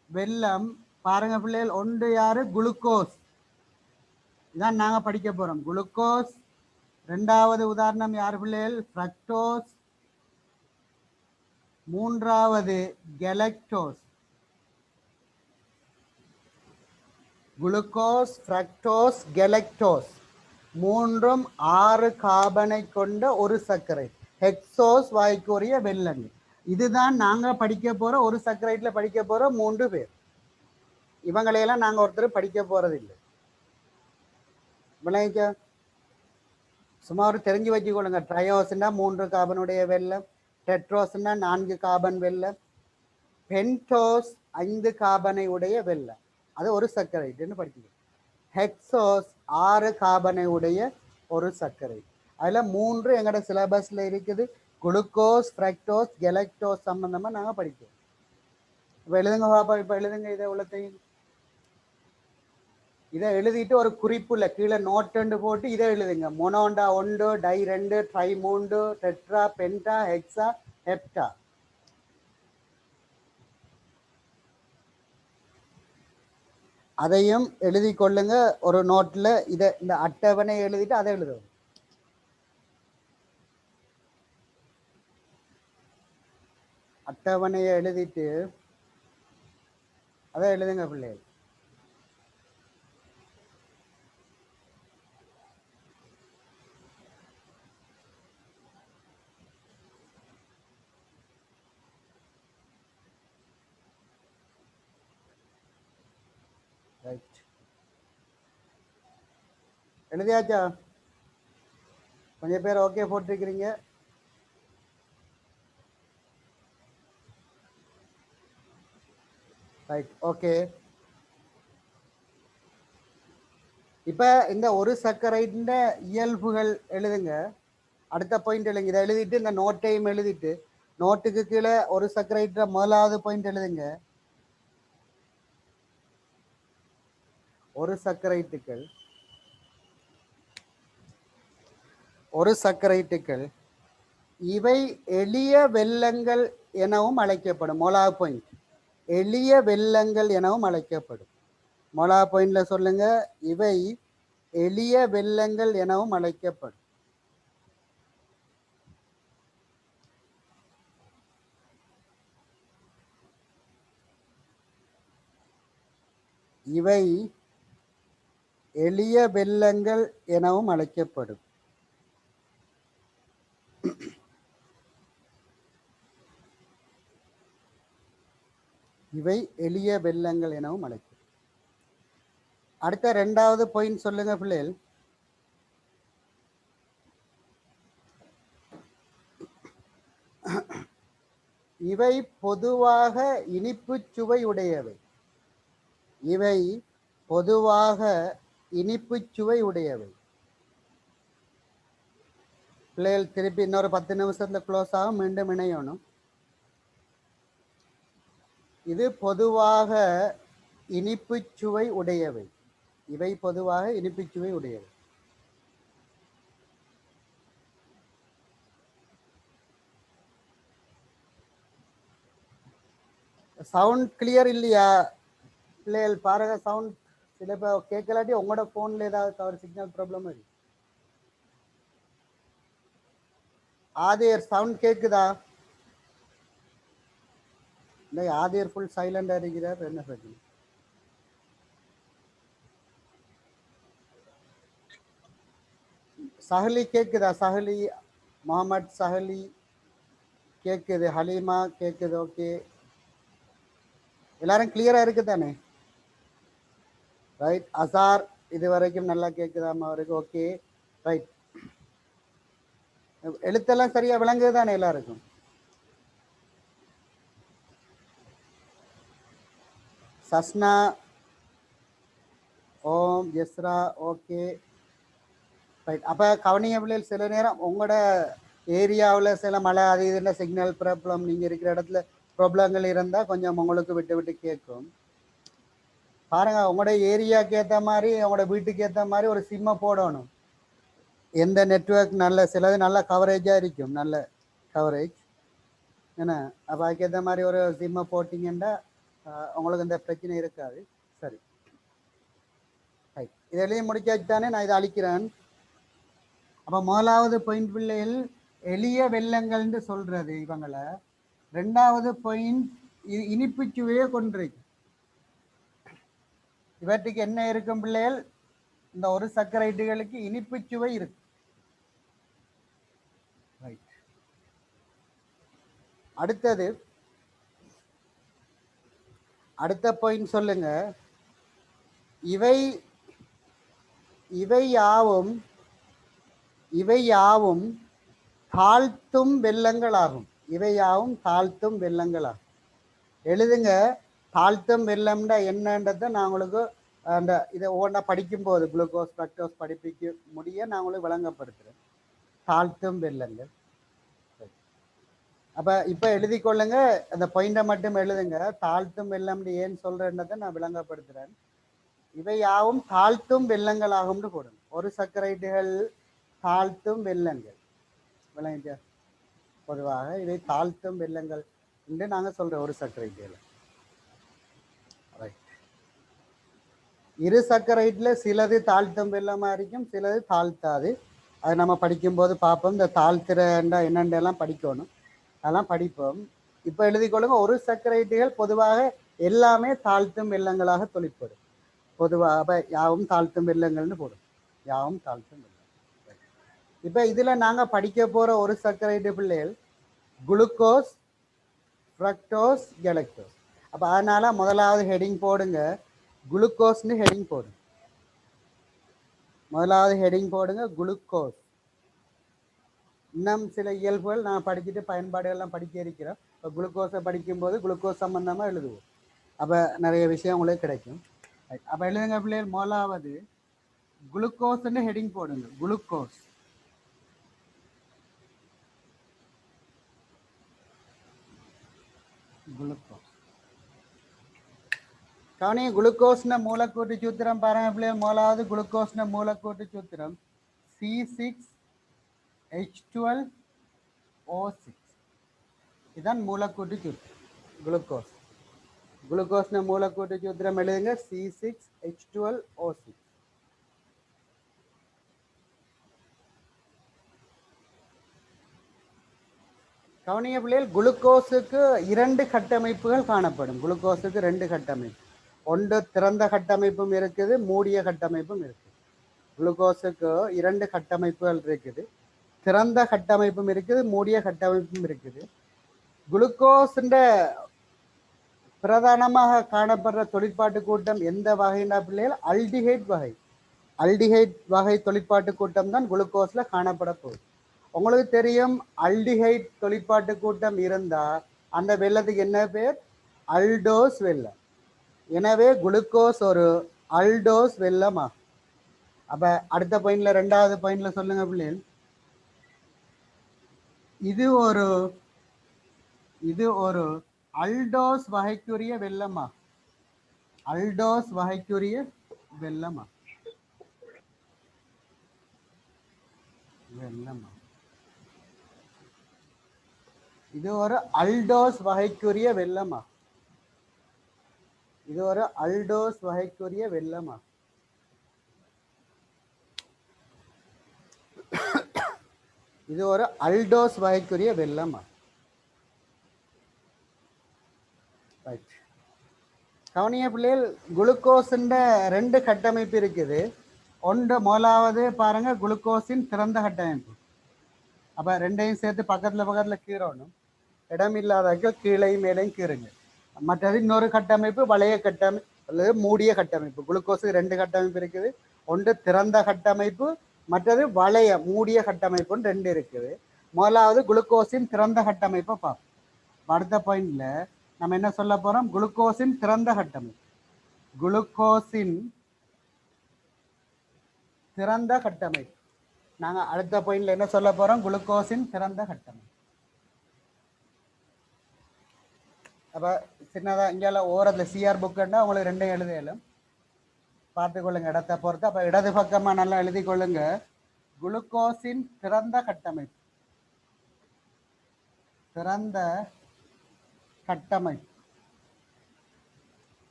வெல்லம் பாருங்க பிள்ளைகள். ஒன்று யாரு? குளுக்கோஸ். இதான் நாங்கள் படிக்க போகிறோம், குளுக்கோஸ். 2வது உதாரணம் யார் பிள்ளைகள்? ஃப்ரக்டோஸ். 3வது கெலக்டோஸ். குளுக்கோஸ், ஃப்ரக்டோஸ், கெலக்டோஸ் மூன்றும் 6 கார்பனை கொண்ட ஒரு சர்க்கரை. ஹெக்ஸோஸ் வாய்க்குரிய வெல்லம். இதுதான் நாங்கள் படிக்க போகிற ஒரு சர்க்கரைட்டில் படிக்க போகிற 3 பேர். இவங்களையெல்லாம் நாங்கள் ஒருத்தர் படிக்க போகிறதில்லை. விளைவிக்க சும்மா ஒரு தெரிஞ்சு வச்சுக்கொள்ளுங்க. ட்ரையோஸ்னா 3 கார்பனுடைய வெல்லம், டெட்ரோஸ்னா 4 கார்பன் வெல்லம், பென்டோஸ் 5 கார்பனை உடைய வெல்லம், அது ஒரு சர்க்கரைட்டுன்னு படிக்கணும். ஹெக்ஸோஸ் 6 கார்பனை உடைய ஒரு சர்க்கரை. அதில் 3 எங்களோட சிலபஸில் இருக்குது. குளுக்கோஸ், ஃப்ரக்டோஸ், கெலக்டோஸ் சம்பந்தமாக நாங்கள் படிக்கிறோம். இப்போ எழுதுங்க பாப்பா. இப்போ எழுதுங்க இதை உள்ளத்தையும். இதை எழுதிட்டு ஒரு குறிப்புல கீழே நோட்டுன்னு போட்டு இதை எழுதுங்க. மொனோண்டா 1, di 2, tri 3, tetra, penta, hexa, hepta. அதையும் எழுதி கொள்ளுங்க ஒரு நோட்டில். இதை இந்த அட்டவணை எழுதிட்டு அதை எழுதுவோம். அட்டவணையை எழுதிட்டு அதை எழுதுங்க பிள்ளைகள். ரைட், எழுதியாச்சா? கொஞ்சம் பேர் ஓகே போட்டிருக்கிறீங்க. Right, okay. இப்போ இந்த ஒரு சர்க்கரைன்ற இயல்புகள் எழுதுங்க. அடுத்த பாயிண்ட் எழுதுங்க. இதை எழுதிட்டு இந்த நோட்டையும் எழுதிட்டு நோட்டுக்கு கீழே ஒரு சர்க்கரைன்ற முதலாவது பாயிண்ட் எழுதுங்க. ஒரு சர்க்கரைட்டுகள் இவை எளிய வெல்லங்கள் எனவும் அழைக்கப்படும். மொலா பாயிண்ட் எளிய வெல்லங்கள் எனவும் அழைக்கப்படும். மொலா பாயிண்ட்ல சொல்லுங்க, இவை எளிய வெல்லங்கள் எனவும் அழைக்கப்படும். இவை எளிய வெல்லங்கள் எனவும் அழைக்கப்படும். இவை எளிய வெல்லங்கள் எனவும் அழைக்கப்படும். அடுத்த 2வது பாயிண்ட் சொல்லுங்க பிள்ளைகள். இவை பொதுவாக இனிப்பு சுவை உடையவை. இவை பொதுவாக இனிப்பு சுவை உடையவை. பிள்ளைகள் திருப்பி இன்னொரு 10 நிமிஷத்துல க்ளோஸ் ஆகும், மீண்டும் இணையணும். இது பொதுவாக இனிப்பு சுவை உடையவை. இவை பொதுவாக இனிப்பு சுவை உடையவை. சவுண்ட் கிளியர் இல்லையா பிள்ளைகள்? பாருங்க, சவுண்ட் சில பேர் கேட்கலாட்டி உங்களோட போன்ல ஏதாவது தவறு சிக்னல் ப்ராப்ளம் இருக்கு. ஆதியர் சவுண்ட் கேக்குதா? இல்லை, ஆதியர் ஃபுல் சைலண்டா இருக்கிறார். என்ன பிரச்சனை? சஹலி கேக்குதா? சஹலி முகமது சஹலி கேக்குது. ஹலீமா கேக்குது. ஓகே, எல்லாரும் கிளியரா இருக்கு தானே? ரைட். அசார் இது வரைக்கும் நல்லா கேக்குதாமா அவருக்கு? Okay, right. எழுத்தெல்லாம் சரியா விளங்குது தானே எல்லாருக்கும்? சஸ்னா, ஓம், எஸ்ரா, ஓகே, ரைட். அப்போ கவனிங்க பிள்ளைகள், சில நேரம் உங்களோட ஏரியாவில் சில மழை அது இதுன்னு சிக்னல் ப்ராப்ளம், நீங்கள் இருக்கிற இடத்துல ப்ராப்ளங்கள் இருந்தால் கொஞ்சம் உங்களுக்கு விட்டு விட்டு கேட்கும். பாருங்க, உங்களோட ஏரியாவுக்கு ஏற்ற மாதிரி, உங்களோட வீட்டுக்கு ஏற்ற மாதிரி ஒரு சிம்மை போடணும். எந்த நெட்வொர்க் நல்ல, சிலது நல்ல கவரேஜாக இருக்கும், நல்ல கவரேஜ் என்ன. அப்போ அதுக்கேற்ற மாதிரி ஒரு சிம்மை போட்டிங்கன்னா உங்களுக்கு இந்த பிரச்சனை இருக்காது. சரி, ரைட். இதை எழுதி முடிச்சாச்சு தானே? நான் இதை அழிக்கிறேன். அப்போ முதலாவது பாயிண்ட் பிள்ளைகள் எளிய வெள்ளங்கள்னு சொல்றது இவங்களை. ரெண்டாவது பாயிண்ட் இனிப்பு சுவையை கொண்டிருக்கு. இவற்றுக்கு என்ன இருக்கும் பிள்ளைகள்? இந்த ஒரு சர்க்கரைட்டுகளுக்கு இனிப்பு சுவை இருக்கு. ரைட். அடுத்தது, அடுத்த பாயிண்ட் சொல்லுங்க. இவை யாவும் தாழ்த்தும் வெள்ளங்களாகும். இவை யாவும் தாழ்த்தும் வெள்ளங்களாகும். எழுதுங்க. தாழ்த்தும் வெள்ளம்னா என்னன்றதை நான் உங்களுக்கு அந்த இதை ஒவ்வொன்றா படிக்கும்போது குளுக்கோஸ் ஃப்ரக்டோஸ் படிப்பிக்க முடிய நான் உங்களுக்கு விளங்கப்படுத்துகிறேன். தாழ்த்தும் வெள்ளங்கள். அப்போ இப்போ எழுதி கொள்ளுங்க. அந்த பாயிண்டை மட்டும் எழுதுங்க. தாழ்த்தும் வெள்ளம் ஏன்னு சொல்கிறேன்றதை நான் விளங்கப்படுத்துகிறேன். இவை யாவும் தாழ்த்தும் வெள்ளங்களாகும்னு போடுங்க. ஒரு சர்க்கரைட்டுகள் தாழ்த்தும் வெள்ளங்கள். விளங்கிச்சா? பொதுவாக இதை தாழ்த்தும் வெள்ளங்கள் என்று நாங்கள் சொல்கிறோம் ஒரு சர்க்கரைட்டுகள். ரைட். இரு சர்க்கரைட்டில் சிலது தாழ்த்தும் வெள்ளமாக இருக்கும், சிலது தாழ்த்தாது. அது நம்ம படிக்கும்போது பார்ப்போம். இந்த தாழ்த்துறண்டா என்னென்னலாம் படிக்கணும், அதெல்லாம் படிப்போம். இப்போ எழுதிக்கொள்ளுங்க. ஒரு சர்க்கரைட்டுகள் பொதுவாக எல்லாமே தாழ்த்தும் வெள்ளங்களாக தொழிற்படும். பொதுவாக யாவும் தாழ்த்தும் வெள்ளங்கள்னு போடும். யாவும் தாழ்த்தும் வெள்ளம். இப்போ இதில் நாங்கள் படிக்க போகிற ஒரு சர்க்கரைட்டு பிள்ளைகள் குளுக்கோஸ், ஃப்ரக்டோஸ், கெலக்டோஸ். அப்போ அதனால முதலாவது ஹெடிங் போடுங்க, குளுக்கோஸ்னு ஹெடிங் போடுங்க. முதலாவது ஹெடிங் போடுங்க, குளுக்கோஸ். இன்னும் சில இயல்புகள் நான் படிச்சுட்டு பயன்பாடுகள்லாம் படிக்க இருக்கிறோம். இப்போ குளுக்கோஸை படிக்கும்போது குளுக்கோஸ் சம்பந்தமாக எழுதுவோம். அப்போ நிறைய விஷயம் உங்களுக்கு கிடைக்கும். அப்போ எழுதுங்க பிள்ளைகள். முதலாவது குளுக்கோஸ்ன்னு ஹெடிங் போடுங்க. குளுக்கோஸ். குளுக்கோஸ். கவனி, குளுக்கோஸ்ன மூலக்கூட்டு சூத்திரம் பாருங்க பிள்ளைகள். முதலாவது குளுக்கோஸ்ன மூலக்கூட்டு சூத்திரம் C6H12O6. இதுதான் மூலக்கூட்டு சூத்திரம் குளுக்கோஸ். குளுக்கோஸ்ன மூலக்கூட்டு சூத்திரம் எழுதுங்க, C6H12O6. கவனிய பிள்ளைகள், குளுக்கோஸுக்கு 2 கட்டமைப்புகள் காணப்படும். குளுக்கோஸுக்கு 2 கட்டமைப்பு. ஒன்று திறந்த கட்டமைப்பும் இருக்குது, மூடிய கட்டமைப்பும் இருக்குது. குளுக்கோஸுக்கு 2 கட்டமைப்புகள் இருக்குது. திறந்த கட்டமைப்பும் இருக்குது, மூடிய கட்டமைப்பும் இருக்குது. குளுக்கோஸ்ன்ற பிரதானமாக காணப்படுற தொழிற்பாட்டு கூட்டம் எந்த வகைன்னா பிள்ளைகள்? அல்டிஹைட் வகை. அல்டிஹைட் வகை தொழிற்பாட்டு கூட்டம் தான் குளுக்கோஸ்ல காணப்பட போகுது. உங்களுக்கு தெரியும், அல்டிஹைட் தொழிற்பாட்டு கூட்டம் இருந்தால் அந்த வெள்ளத்துக்கு என்ன பேர்? அல்டோஸ் வெள்ளம். எனவே குளுக்கோஸ் ஒரு அல்டோஸ் வெள்ளமா. அப்ப அடுத்த பாயிண்ட்ல, ரெண்டாவது பாயிண்ட்ல சொல்லுங்க பிள்ளைகள். இது ஒரு அல்டோஸ் வகைக்குரிய வெள்ளமா. அல்டோஸ் வகைக்குரிய வெள்ளமா. வெள்ளமா. இது ஒரு அல்டோஸ் வகைக்குரிய வெள்ளமா. இது ஒரு அல்டோஸ் வகைக்குரிய வெள்ளமா. இது ஒரு அல்டோஸ் வகைக்குரிய வெள்ளமா. ரைட். கவனிய பிள்ளைகள், குளுக்கோஸுன்ற 2 கட்டமைப்பு இருக்குது. ஒன்று முதலாவது பாருங்க, குளுக்கோஸின் திறந்த கட்டமைப்பு. அப்போ ரெண்டையும் சேர்த்து பக்கத்தில் கீறணும். இடம் இல்லாதவர்கள் கீழையும் மேலையும் கீறுங்க. மற்றது இன்னொரு கட்டமைப்பு வளைய கட்டமைப்பு அல்லது மூடிய கட்டமைப்பு. குளுக்கோஸுக்கு 2 கட்டமைப்பு இருக்குது. ஒன்று திறந்த கட்டமைப்பு, மற்றது வளைய மூடிய கட்டமைப்புன்னு 2 இருக்குது. முதலாவது குளுக்கோஸின் திறந்த கட்டமைப்பை பார்ப்போம். அடுத்த பாயிண்ட்ல நம்ம என்ன சொல்ல போறோம்? குளுக்கோஸின் திறந்த கட்டமைப்பு. குளுக்கோஸின் திறந்த கட்டமைப்பு. நாங்க அடுத்த பாயிண்ட்ல என்ன சொல்ல போறோம்? குளுக்கோஸின் திறந்த கட்டமைப்பு. அப்ப சின்னதா இங்கால ஓரத்தில் சிஆர் புக்குன்னா உங்களுக்கு 2 எழுதையிலும் பார்த்துக்கொள்ளுங்க இடத்தை பொறுத்து. அப்ப இடது பக்கமா நல்லா எழுதி கொள்ளுங்க. குளுக்கோஸின் திறந்த கட்டமைப்பு. திறந்த கட்டமைப்பு.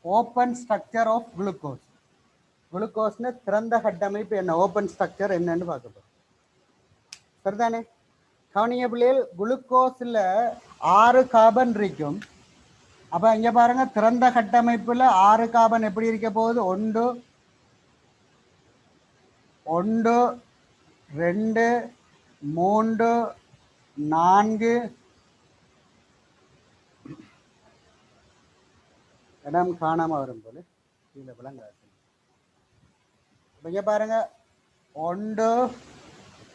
Open structure of glucose. குளுக்கோஸ்னு திறந்த கட்டமைப்பு என்ன, ஓப்பன் ஸ்ட்ரக்சர் என்னன்னு பார்க்க போறோம். சரிதானே? கவனிய பிள்ளைகள், குளுக்கோஸ்ல 6 கார்பன் இருக்கும். அப்ப இங்க பாருங்க, திறந்த கட்டமைப்புல 6 கார்பன் எப்படி இருக்க போகுது? 1 2 3 4 இடம் காணாம வரும் போல கீழே விளங்காது. இங்க பாருங்க, 1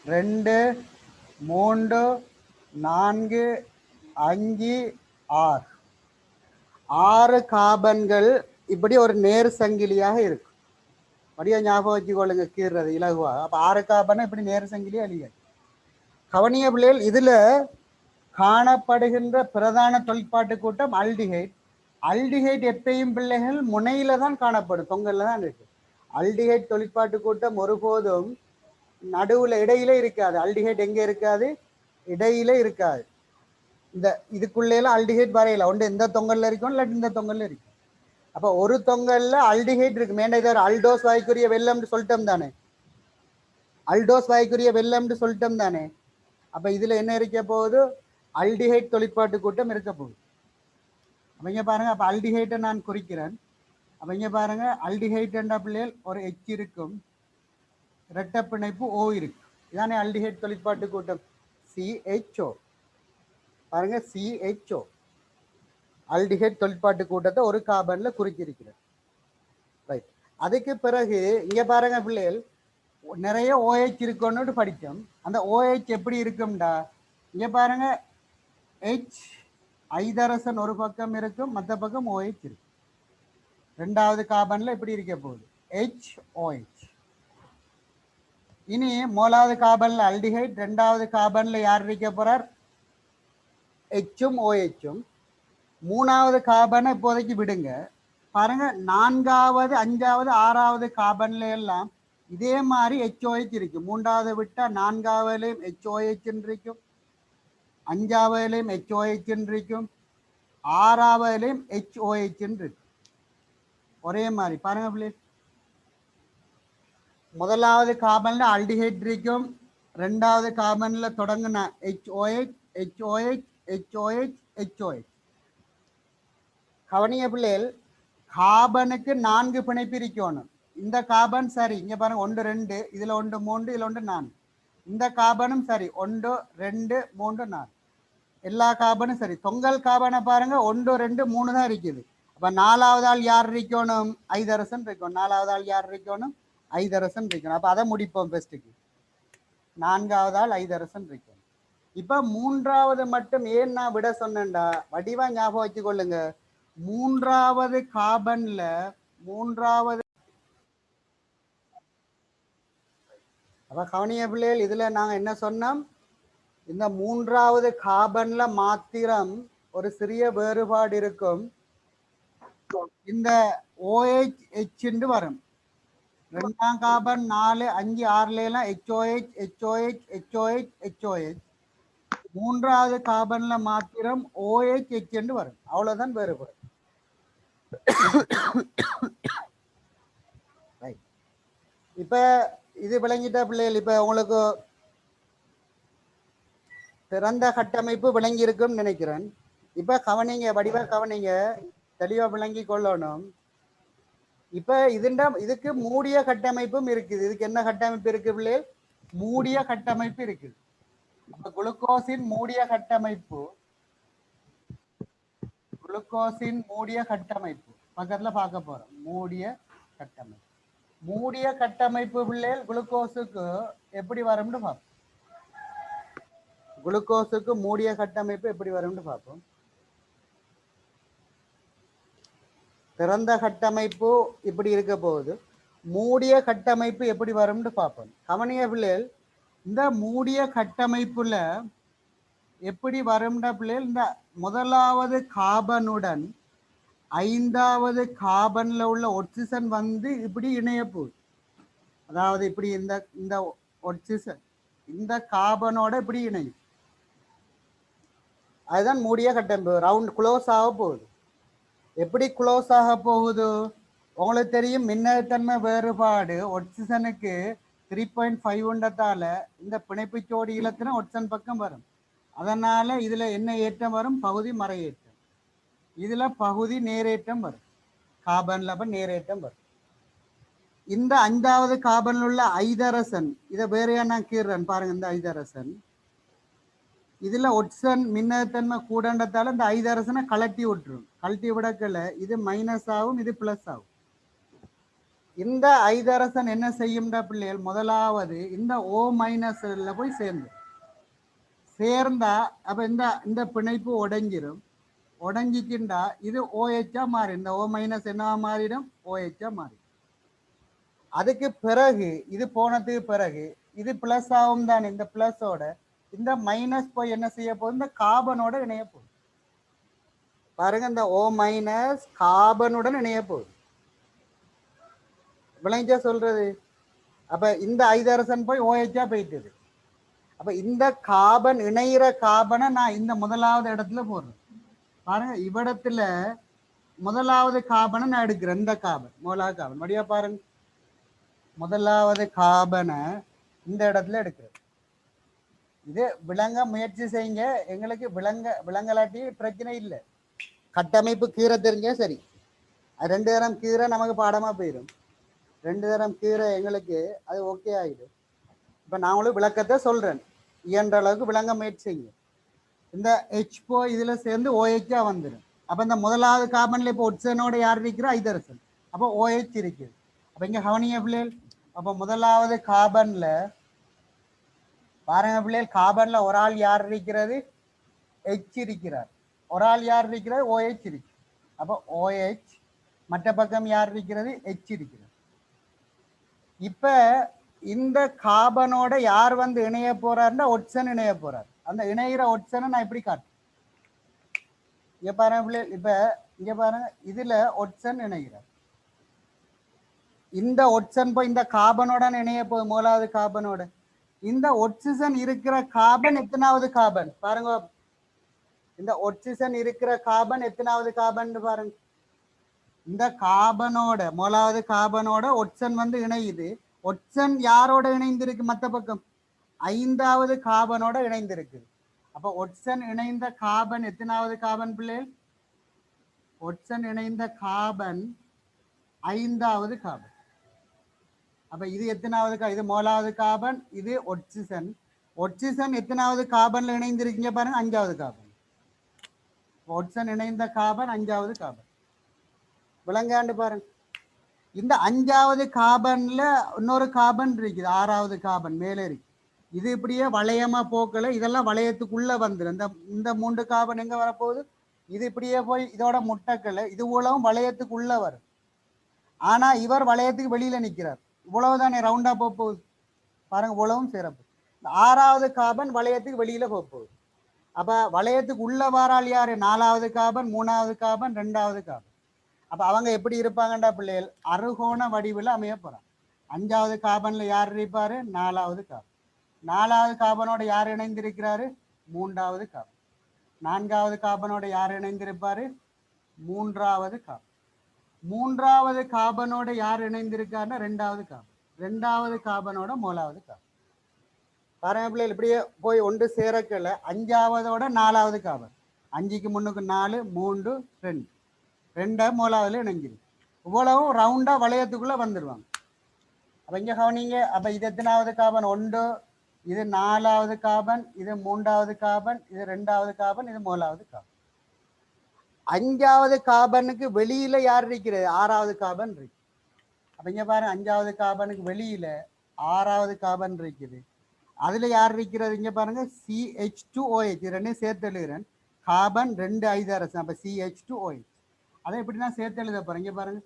2 3 4 5 6 6 கார்பன்கள் இப்படி ஒரு நேர் சங்கிலியாக இருக்கும். அப்படியே ஞாபகம் வச்சுக்கொள்ளுங்க, கீறுறது இலகுவா. அப்ப 6 கார்பன் இப்படி நேர் சங்கிலியா இல்லையா? கவனிய பிள்ளைகள், இதுல காணப்படுகின்ற பிரதான தொழிற்பாட்டு கூட்டம் அல்டிஹைட். அல்டிஹைட் எப்பயும் பிள்ளைகள் முனையில தான் காணப்படும், தொங்கல்ல தான் இருக்கு. அல்டிஹைட் தொழிற்பாட்டு கூட்டம் ஒருபோதும் நடுவுல இடையில இருக்காது. அல்டிஹைட் எங்க இருக்காது? இடையில இருக்காது. இந்த இதுக்குள்ளேலாம் அல்டிஹைட் வரையில ஒன்று இந்த தொங்கல்ல இருக்கும், இல்லாட்டி இந்த தொங்கல்ல இருக்கும். அப்ப ஒரு தொங்கல்ல அல்டிஹைட் இருக்கு. மேண்ட இதை அல்டோஸ் வாய்க்குரிய வெள்ளம்னு சொல்லிட்டோம் தானே. அல்டோஸ் வாய்க்குரிய வெள்ளம்னு சொல்லிட்டோம் தானே. அப்ப இதுல என்ன இருக்க போகுது? அல்டிஹைட் தொழிற்பாட்டு கூட்டம் இருக்க போகுது. அப்ப இங்க பாருங்க, அப்ப அல்டிஹைட்டை நான் குறிக்கிறேன். அப்ப இங்க பாருங்க, அல்டிஹைட் என்ற பிள்ளைகள் ஒரு எச் இருக்கும், இரட்டை பிணைப்பு ஓ இருக்கு. இதானே அல்டிஹைட் தொழிற்பாட்டு கூட்டம், CHO. பாருங்க, CHO அல்டிஹைட் தொழிற்பாட்டு கூட்டத்தை ஒரு கார்பன்ல குறிக்கிருக்கிறது. ரைட். அதுக்கு பிறகு இங்க பாருங்க பிள்ளைகள், நிறைய OH இருக்குன்னு படித்தோம். அந்த OH எப்படி இருக்கும்டா, இங்க பாருங்க, H ஐதரசன் ஒரு பக்கம் இருக்கும், மற்ற பக்கம் OH இருக்கு. ரெண்டாவது கார்பன்ல எப்படி இருக்க போகுது? HOH. இனி மூணாவது கார்பன்ல அல்டிஹைட், ரெண்டாவது கார்பன்ல யார் இருக்க போறார்? Hம் OHம். மூணாவது கார்பனை இப்போதைக்கு விடுங்க. பாருங்க, 4வது 5வது 6வது கார்பன்ல எல்லாம் இதே மாதிரி HOH இருக்கு. மூன்றாவது விட்டா 4வதுலையும் HOH இருக்கும், 5வதுலையும் HOH இருக்கும், 6வதுலையும் HOH இருக்கு. ஒரே மாதிரி பாருங்க பிள்ளை. முதலாவது கார்பன்ல அல்டிஹைட் இருக்கும், ரெண்டாவது கார்பன்ல தொடங்கின HOH HOH HOH HOH. கவனிய பிள்ளைகள், கார்பனுக்கு 4 பிணைப்பு இருக்கணும். இந்த கார்பன் சரி, இங்க பாருங்க 1 2, இதுல 1 3, இதுல 1 4. இந்த கார்பனும் சரி, 1 2 3 4. எல்லா கார்பனும் சரி. தொங்கல் கார்பனை பாருங்க 1 2 3 தான் இருக்குது. அப்ப 4வது ஆள் யார் இருக்கணும்? ஐதரசன் இருக்கணும். 4வது ஆள் யார் இருக்கணும்? ஐதரசன் இருக்கணும். அப்ப அதை முடிப்போம் பெஸ்ட்டுக்கு. 4வது ஆள் ஐதரசன் இருக்கணும். இப்ப மூன்றாவது மட்டும் ஏன் நான் விட சொன்னேன்டா, வடிவா ஞாபகம் வச்சு கொள்ளுங்க. மூன்றாவது கார்பன்ல மூன்றாவது அப்ப கவனிய பிள்ளைகள், இதுல நாங்க என்ன சொன்னோம், இந்த மூன்றாவது கார்பன்ல மாத்திரம் ஒரு சிறிய வேறுபாடு இருக்கும். இந்த OH வரும். 2ஆம் கார்பன் 4 5 6 எல்லாம் HOH. மூன்றாவது கார்பன்ல மாத்திரம் OH என்று வரும். அவ்வளவுதான் வேறுபாடு. இப்ப இது விளங்கிட்ட பிள்ளைகள், இப்ப உங்களுக்கு திறந்த கட்டமைப்பு விளங்கி இருக்குன்னு நினைக்கிறேன். இப்ப கவனிங்க, வடிவா கவனிங்க, தெளிவா விளங்கி கொள்ளணும். இப்ப இதுக்கு மூடிய கட்டமைப்பும் இருக்குது. இதுக்கு என்ன கட்டமைப்பு இருக்கு பிள்ளைகள்? மூடிய கட்டமைப்பு இருக்குது. குளுக்கோஸின் மூடிய கட்டமைப்பு, குளுக்கோஸின் மூடிய கட்டமைப்பு பக்கத்துல பார்க்க போறோம். மூடிய கட்டமைப்பு, மூடிய கட்டமைப்பு பிள்ளைகள் குளுக்கோஸுக்கு எப்படி வரும்னு பார்ப்போம். குளுக்கோஸுக்கு மூடிய கட்டமைப்பு எப்படி வரும்னு பார்ப்போம். திறந்த கட்டமைப்பு இப்படி இருக்க போகுது. மூடிய கட்டமைப்பு எப்படி வரும்னு பார்ப்போம். கவனிய பிள்ளைகள், இந்த மூடிய கட்டமைப்புல எப்படி வரும்ன்ற பிள்ளைகள், இந்த முதலாவது கார்பனுடன் 5ஆவது கார்பன்ல உள்ள ஆக்சிஜன் வந்து இப்படி இணைய போகுது. அதாவது இப்படி இந்த ஆக்சிஜன் இந்த கார்பனோட இப்படி இணையும். அதுதான் மூடிய கட்டமைப்பு. ரவுண்ட் க்ளோஸ் ஆக போகுது. எப்படி க்ளோஸ் ஆக போகுது? உங்களுக்கு தெரியும், மின்னழுத்தன்மை வேறுபாடு ஆக்சிஜனுக்கு 3.5 உண்டதால இந்த பிணைப்பு ஜோடி இலத்தின ஆக்சிஜன் பக்கம் வரும். அதனால இதுல என்ன ஏற்றம் வரும்? பகுதி மறையேற்றம். இதுல பகுதி நேரேற்றம் வரும். கார்பன்ல நேரேற்றம் வரும். இந்த 5ஆவது கார்பன்ல உள்ள ஐதரசன், இதை வேறையா நான் கீறேன் பாருங்க. இந்த ஐதரசன் இதுல ஒட்சன் மின்னழுத்தன்மை கூடண்டதால இந்த ஐதரசனை கலட்டி விட்டுரும். கலட்டி விடக்கல இது மைனஸ் ஆகும், இது பிளஸ் ஆகும். இந்த ஐதரசன் என்ன செய்யும்டா பிள்ளைகள், முதலாவது இந்த O- போய் சேர்ந்தா அப்ப இந்த பிணைப்பு உடைஞ்சிரும். உடைஞ்சிச்சுண்டா இது OH மாறி, இந்த O- என்னவா மாறிடும்? OH மாறிடும். அதுக்கு பிறகு இது போனதுக்கு பிறகு இது பிளஸ் ஆகும் தானே. இந்த பிளஸோட இந்த மைனஸ் போய் என்ன செய்ய போகுது? இந்த கார்பனோட இணைய போகுது. பாருங்க, இந்த O- கார்பனுடன் இணைய போகுது. விளைஞ்சா சொல்றது. அப்ப இந்த ஐதரசன் போய் OH போயிட்டுது. அப்ப இந்த கார்பன் இணைகிற கார்பனை நான் இந்த முதலாவது இடத்துல போடுறேன். பாருங்க, இவ்விடத்துல முதலாவது கார்பனை நான் எடுக்கிறேன். இந்த கார்பன் முதலாவது கார்பன் வடிவா பாருங்க. முதலாவது கார்பனை இந்த இடத்துல எடுக்கிறேன். இது விளங்க முயற்சி செய்யுங்க. எங்களுக்கு விளங்கலாட்டி பிரச்சனை இல்லை. கட்டமைப்பு கீரை தெரிஞ்சா சரி. 2 தரம் கீரை நமக்கு பாடமா போயிடும். 2 தரம் கீரை எங்களுக்கு அது ஓகே ஆகிடும். இப்ப நான் உங்களுக்கு விளக்கத்தை சொல்றேன். இயன்ற அளவுக்கு விளங்க முயற்சி செய்யுங்க. இந்த H இதுல சேர்ந்து OH வந்துடும். அப்ப இந்த முதலாவது கார்பன்ல இப்போ ஒட்சனோட யார் இருக்கிற? ஐதரசன். அப்போ OH இருக்குது. அப்ப இங்க கவனிய பிள்ளைகள், அப்ப முதலாவது கார்பன்ல பாருங்க பிள்ளைகள், கார்பன்ல ஒரு ஆள் யார் இருக்கிறது? H இருக்கிறார். ஒரு ஆள் யார் இருக்கிறது? OH இருக்கு. அப்போ OH, மற்ற பக்கம் யார் இருக்கிறது? H இருக்கிறது. இப்ப இந்த கார்பனோட யார் வந்து இணைய போறாருன்னா ஒட்சன் இணைய போறார். அந்த இணைகிற ஒட்சனை நான் இப்படி காட்டுறேன். இங்க பாருங்க பிள்ளைகள், இப்ப இங்க பாருங்க, இதுல ஒட்சன் இணைகிறார். இந்த ஒட்சன் போய் இந்த கார்பனோட இணைய போகுது. முதலாவது கார்பனோட இந்த ஒட்சிஜன் இருக்கிற கார்பன் எத்தனாவது கார்பன் பாருங்க. இந்த ஒட்சிஜன் இருக்கிற கார்பன் எத்தனாவது கார்பன் பாருங்க. இந்த கார்பனோட முதலாவது கார்பனோட ஒட்சன் வந்து இணையுது. ஒட்சன் யாரோட இணைந்திருக்கு? மற்ற பக்கம் 5ஆவது கார்பனோட இணைந்திருக்கு. அப்ப ஒட்சன் இணைந்த கார்பன் எத்தனாவது கார்பன் பிள்ளைகள்? ஒட்சன் இணைந்த கார்பன் 5ஆவது கார்பன். அப்ப இது எத்தனாவது? இது முதலாவது கார்பன், இது ஒட்சிஜன். ஒட்சிஜன் எத்தனாவது கார்பன்ல இணைந்திருக்கீங்க பாருங்க? 5ஆவது கார்பன். ஒட்சன் இணைந்த கார்பன் 5ஆவது கார்பன். விளங்காண்டு பாருங்க. இந்த 5ஆவது கார்பன்ல இன்னொரு கார்பன் இருக்குது, 6ஆவது கார்பன் மேலே இருக்கு. இது இப்படியே வளையமா போக்கல, இதெல்லாம் வளையத்துக்குள்ள வந்துடும். இந்த 3 கார்பன் எங்க வரப்போகுது, இது இப்படியே போய் இதோட முட்டைக்கல, இது இவ்வளவும் வளையத்துக்குள்ள வரும். ஆனா இவர் வளையத்துக்கு வெளியில நிற்கிறார். இவ்வளவுதானே ரவுண்டா போகுது பாருங்க, இவ்வளவும் சிறப்பு. 6வது கார்பன் வளையத்துக்கு வெளியில போகுது. அப்ப வளையத்துக்கு உள்ள வாரால் யாரு, 4வது கார்பன், 3வது கார்பன், 2வது கார்பன். அப்ப அவங்க எப்படி இருப்பாங்கண்டா பிள்ளைகள், அறுகோண வடிவில் அமைய போறாங்க. 5வது கார்பன்ல யார் இருப்பாரு, 4வது கார்பன். 4வது கார்பனோட யார் இணைந்திருக்கிறாரு, 3வது கார்பன். 4வது கார்பனோட யார் இணைந்திருப்பாரு, 3வது கார்பன். 3வது கார்பனோட யார் இணைந்திருக்காருன்னா 2வது கார்பன். 2வது கார்பனோட 3வது கார்பன். பாருங்க பிள்ளைகள், இப்படியே போய் ஒன்று சேரக்கல. 5வதோட 4வது கார்பன். 5க்கு முன்னுக்கு 4, 3, 2, 2 3வதுல இணைஞ்சிருக்கு. இவ்வளவும் ரவுண்டா வளையத்துக்குள்ள வந்துடுவாங்க. அப்ப இங்க கவனிங்க. அப்ப இது எத்தனாவது கார்பன், 1, இது 4வது கார்பன், இது 3வது கார்பன், இது 2வது கார்பன், இது 3வது கார்பன். 5வது கார்பனுக்கு வெளியில யார் இருக்கிறது, 6வது கார்பன் இருக்கு. அப்ப இங்க பாருங்க, 5வது கார்பனுக்கு வெளியில 6வது கார்பன் இருக்குது. அதுல யார் இருக்கிறது, இங்க பாருங்க CH2OH. ரெண்டையும் சேர்த்து எழுதுறேன். கார்பன் 2 ஐதரசன். அப்ப CH2OH. அதை எப்படி நான் சேர்த்து எழுத போறேன், இங்க பாருங்க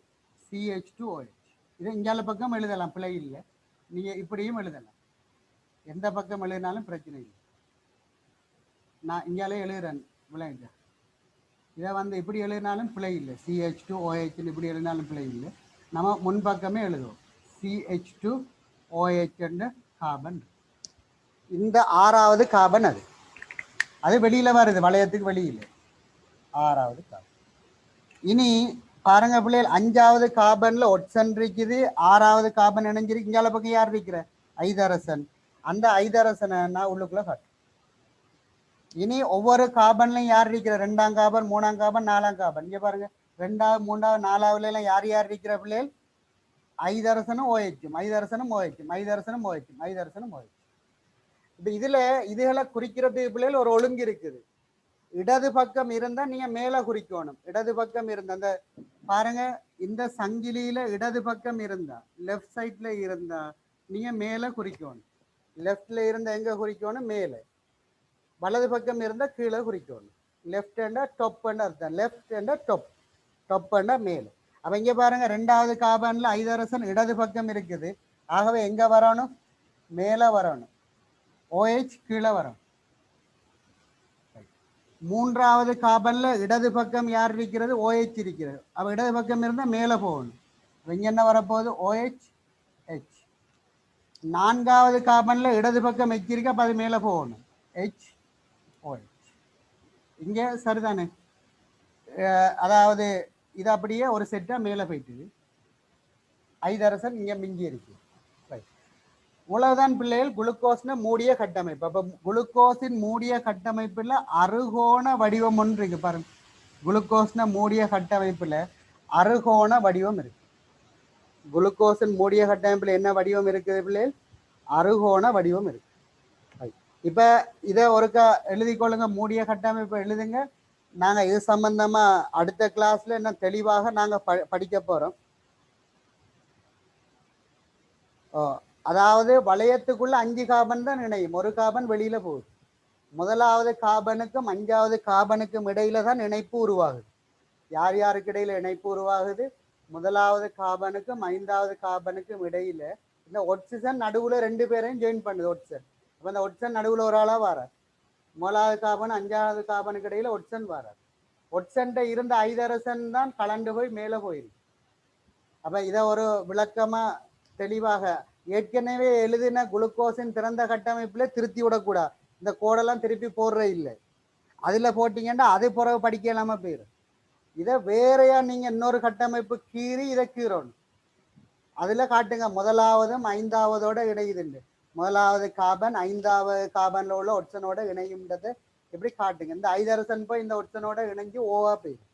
CH2OH. இதை இங்கால பக்கம் எழுதலாம், பிழை இல்லை. நீங்க இப்படியும் எழுதலாம், எந்த பக்கம் எழுதினாலும் பிரச்சனை இல்லை. நான் இங்காலே எழுதுறேன் விளையாண்டு. இதை வந்து இப்படி எழுதினாலும் பிழை இல்லை. CH2OH இப்படி எழுதினாலும் பிழை இல்லை. நம்ம முன்பக்கமே எழுதுவோம், CH2OH கார்பன். இந்த 6வது கார்பன் அது வெளியில வருது, வளையத்துக்கு வெளியில 6வது கார்பன். இனி பாருங்க பிள்ளைகள், 5வது கார்பன்ல ஒட்சன் இருக்குது, 6வது கார்பன் இணைஞ்சிருக்கு. இங்கால பக்கம் யார் இருக்கிற, ஐதரசன். அந்த ஐதரசனை நான் உள்ளுக்குள்ள காட்டு. இனி ஒவ்வொரு கார்பன்லையும் யார் இருக்கிற, 2ஆம் கார்பன், 3ஆம் கார்பன், 4ஆம் கார்பன். இங்க பாருங்க, 2வது 3வது 4வதுல எல்லாம் யார் யார் இருக்கிற பிள்ளைகள், ஐதரசனும் OH, ஐதரசனும் OH, ஐதரசனும் OH, ஐதரசனும் OH. இப்ப இதுல இதுகளை குறிக்கிறது பிள்ளைகள் ஒரு ஒழுங்கு இருக்குது. இடது பக்கம் இருந்தா நீங்க மேல குறிக்கணும். இடது பக்கம் இருந்தா, அந்த பாருங்க, இந்த சங்கிலியில இடது பக்கம் இருந்தா, லெஃப்ட் சைட்ல இருந்தா நீங்க மேல குறிக்கணும். லெஃப்ட்ல இருந்தா எங்க குறிக்கணும், மேல. வலது பக்கம் இருந்தா கீழே குறிக்கணும். லெஃப்ட் ஹேண்டா டொப் அர்த்தம். லெஃப்ட் ஹேண்டா டொப், டொப் ஹேண்டா மேல. அப்ப இங்க பாருங்க, 2வது கார்பன்ல ஐதரசன் இடது பக்கம் இருக்குது. ஆகவே எங்க வரணும், மேல வரணும். OH கீழே வரும். 3வது கார்பன்ல இடது பக்கம் யார் இருக்கிறது, OH இருக்கிறது. அப்ப இடது பக்கம் இருந்தா மேல போகணும். இங்க என்ன வரப்போகுது, OH H. 4வது கார்பன்ல இடது பக்கம் H இருக்கு, அப்ப அது மேல போகணும், HOH. இங்க சரிதானே, அதாவது இது அப்படியே ஒரு செட்டா மேல போயிட்டு ஐதரசன் இங்க மிஞ்சி இருக்கு. இவ்வளவுதான் பிள்ளைகள் குளுக்கோஸ்னு மூடிய கட்டமைப்பு. அப்ப குளுக்கோஸின் மூடிய கட்டமைப்புல அறுகோண வடிவம் ஒன்று இருக்கு பாருங்க. குளுக்கோஸ்ன மூடிய கட்டமைப்புல அறுகோண வடிவம் இருக்கு. குளுக்கோஸின் மூடிய கட்டமைப்புல என்ன வடிவம் இருக்குது பிள்ளைகள், அறுகோண வடிவம் இருக்கு. இப்ப இதை ஒருக்கா எழுதி கொள்ளுங்க, மூடிய கட்டமைப்பு எழுதுங்க. நாங்க இது சம்பந்தமா அடுத்த கிளாஸ்ல என்ன தெளிவாக நாங்க படிக்க போறோம். அதாவது வளையத்துக்குள்ள 5 கார்பன் தான் இணையும், ஒரு கார்பன் வெளியில போகுது. 1வது கார்பனுக்கும் 5வது கார்பனுக்கும் இடையில தான் இணைப்பு உருவாகுது. யார் யாருக்கு இடையில இணைப்பு உருவாகுது, 1வது கார்பனுக்கும் 5வது கார்பனுக்கும் இடையில இந்த ஒட்சிசன் நடுவுல 2 பேரையும் ஜாயின் பண்ணுது ஒட்சன். அப்ப இந்த ஒட்சன் நடுவுல ஒரு ஆளா வராது. 1வது கார்பன் 5வது கார்பனுக்கு இடையில ஒட்சன் வராது. ஒட்சன்ட இருந்த ஐதரசன் தான் கலண்டு போய் மேல போயிருக்கு. அப்ப இதை ஒரு விளக்கமா தெளிவாக ஏற்கனவே எழுதின குளுக்கோஸின் திறந்த கட்டமைப்புல திருத்தி விடக்கூடாது. இந்த கோடெல்லாம் திருப்பி போடுற இல்லை, அதுல போட்டீங்கன்னா அது பிறகு படிக்க இல்லாம போயிடும். இதை வேறையா நீங்க இன்னொரு கட்டமைப்பு கீறி இதை கீறணும். அதுல காட்டுங்க, 1வதும் 5வதோட இணையுதுண்டு. 1வது கார்பன் 5வது கார்பன்ல உள்ள ஒட்சனோட இணையும்ன்றதை எப்படி காட்டுங்க. இந்த ஐதரசன் போய் இந்த ஒட்சனோட இணைஞ்சு ஓவா போயிடும்.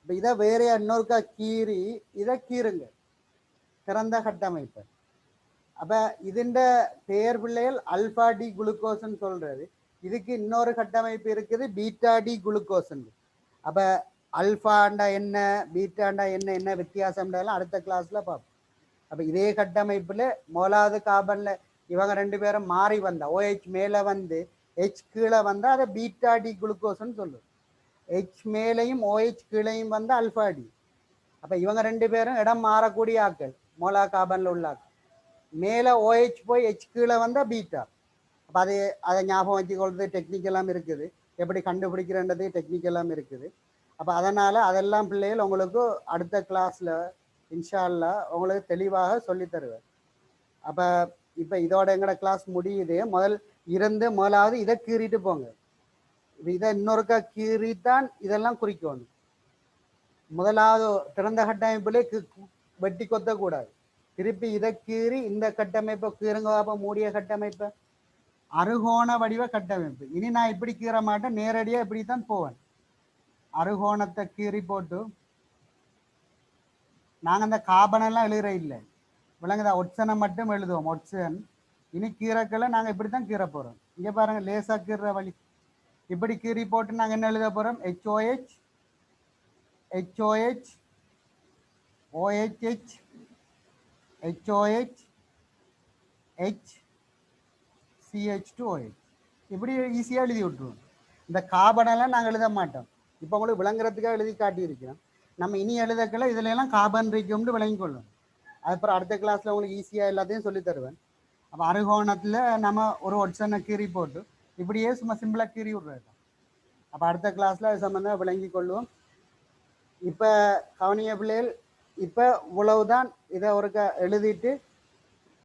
இப்ப இதை வேறையா இன்னொருக்கா கீறி இதை கீறுங்க, திறந்த கட்டமைப்பு. அப்ப இதுண்ட பெயர் பிள்ளைகள் அல்பா டி குளுக்கோஸ்ன்னு சொல்றது. இதுக்கு இன்னொரு கட்டமைப்பு இருக்குது, பீட்டா டி குளுக்கோஸ். அப்ப அல்பாண்டா என்ன, பீட்டாண்டா என்ன, என்ன வித்தியாசம்ன்றதெல்லாம் அடுத்த கிளாஸ்ல பார்ப்போம். அப்ப இதே கட்டமைப்புல 1வது கார்பன்ல இவங்க 2 பேரும் மாறி வந்தா OH மேலே வந்து H கீழே வந்தால் அதை பீட்டா டி குளுக்கோஸ்ன்னு சொல்லுவோம். H மேலையும் OH கீழையும் வந்து அல்ஃபா டி. அப்போ இவங்க 2 பேரும் இடம் மாறக்கூடிய ஆக்கள், மோலா கார்பனில் உள்ள ஆக்கள். மேலே OH போய் H கீழே வந்தால் பீட்டா. அப்போ அதை ஞாபகம் வச்சுக்கொள்வது டெக்னிக்கெல்லாம் இருக்குது, எப்படி கண்டுபிடிக்கிறன்றது டெக்னிக்கெல்லாம் இருக்குது. அப்போ அதனால் அதெல்லாம் பிள்ளைகள் உங்களுக்கு அடுத்த கிளாஸில் இன்ஷா அல்லாஹ் உங்களுக்கு தெளிவாக சொல்லி தருவேன். அப்போ இப்போ இதோட எங்களோட கிளாஸ் முடியுது. முதலாவது இதை கீறிட்டு போங்க. இதை இன்னொருக்கா கீறித்தான் இதெல்லாம் குறிக்கணும். முதலாவது திறந்த கட்டமைப்பிலே வெட்டி கொத்தக்கூடாது. திருப்பி இதை கீறி இந்த கட்டமைப்பை கீறுங்க, மூடிய கட்டமைப்பை அறுகோண வடிவ கட்டமைப்பு. இனி நான் இப்படி கீற மாட்டேன், நேரடியாக இப்படித்தான் போவேன். அறுகோணத்தை கீறி போட்டு நாங்கள் அந்த காபனெல்லாம் எழுதுற இல்லை, விளங்குதா? ஒட்சனை மட்டும் எழுதுவோம், ஒட்சன். இனி கீரைக்களை நாங்கள் இப்படி தான் கீற போகிறோம். இங்கே பாருங்கள், லேசாக கீற வழி. இப்படி கீறி போட்டு நாங்கள் என்ன எழுத போகிறோம்? HOH HOH OHH HOH H CH2OH இப்படி ஈஸியாக எழுதி விட்டுருவோம். இந்த கார்பனெல்லாம் நாங்கள் எழுத மாட்டோம். இப்போ உங்களுக்கு விளங்குறதுக்காக எழுதி காட்டியிருக்கிறோம். நம்ம இனி எழுதக்கல இதுல எல்லாம் கார்பன் இருக்கும்னு விளங்கி கொள்ளும். அதுக்கப்புறம் அடுத்த கிளாஸில் உங்களுக்கு ஈஸியாக எல்லாத்தையும் சொல்லி தருவேன். அப்போ அறுகோணத்தில் நம்ம ஒரு ஒட்சனை கீறி போட்டு இப்படியே சும்மா சிம்பிளாக கீறி விட்றது. அப்போ அடுத்த கிளாஸில் அது சம்மந்தமாக விளங்கி கொள்வோம். இப்போ கவனிய பிள்ளைகள், இப்போ இவ்வளவுதான். இதை ஒருக்க எழுதிட்டு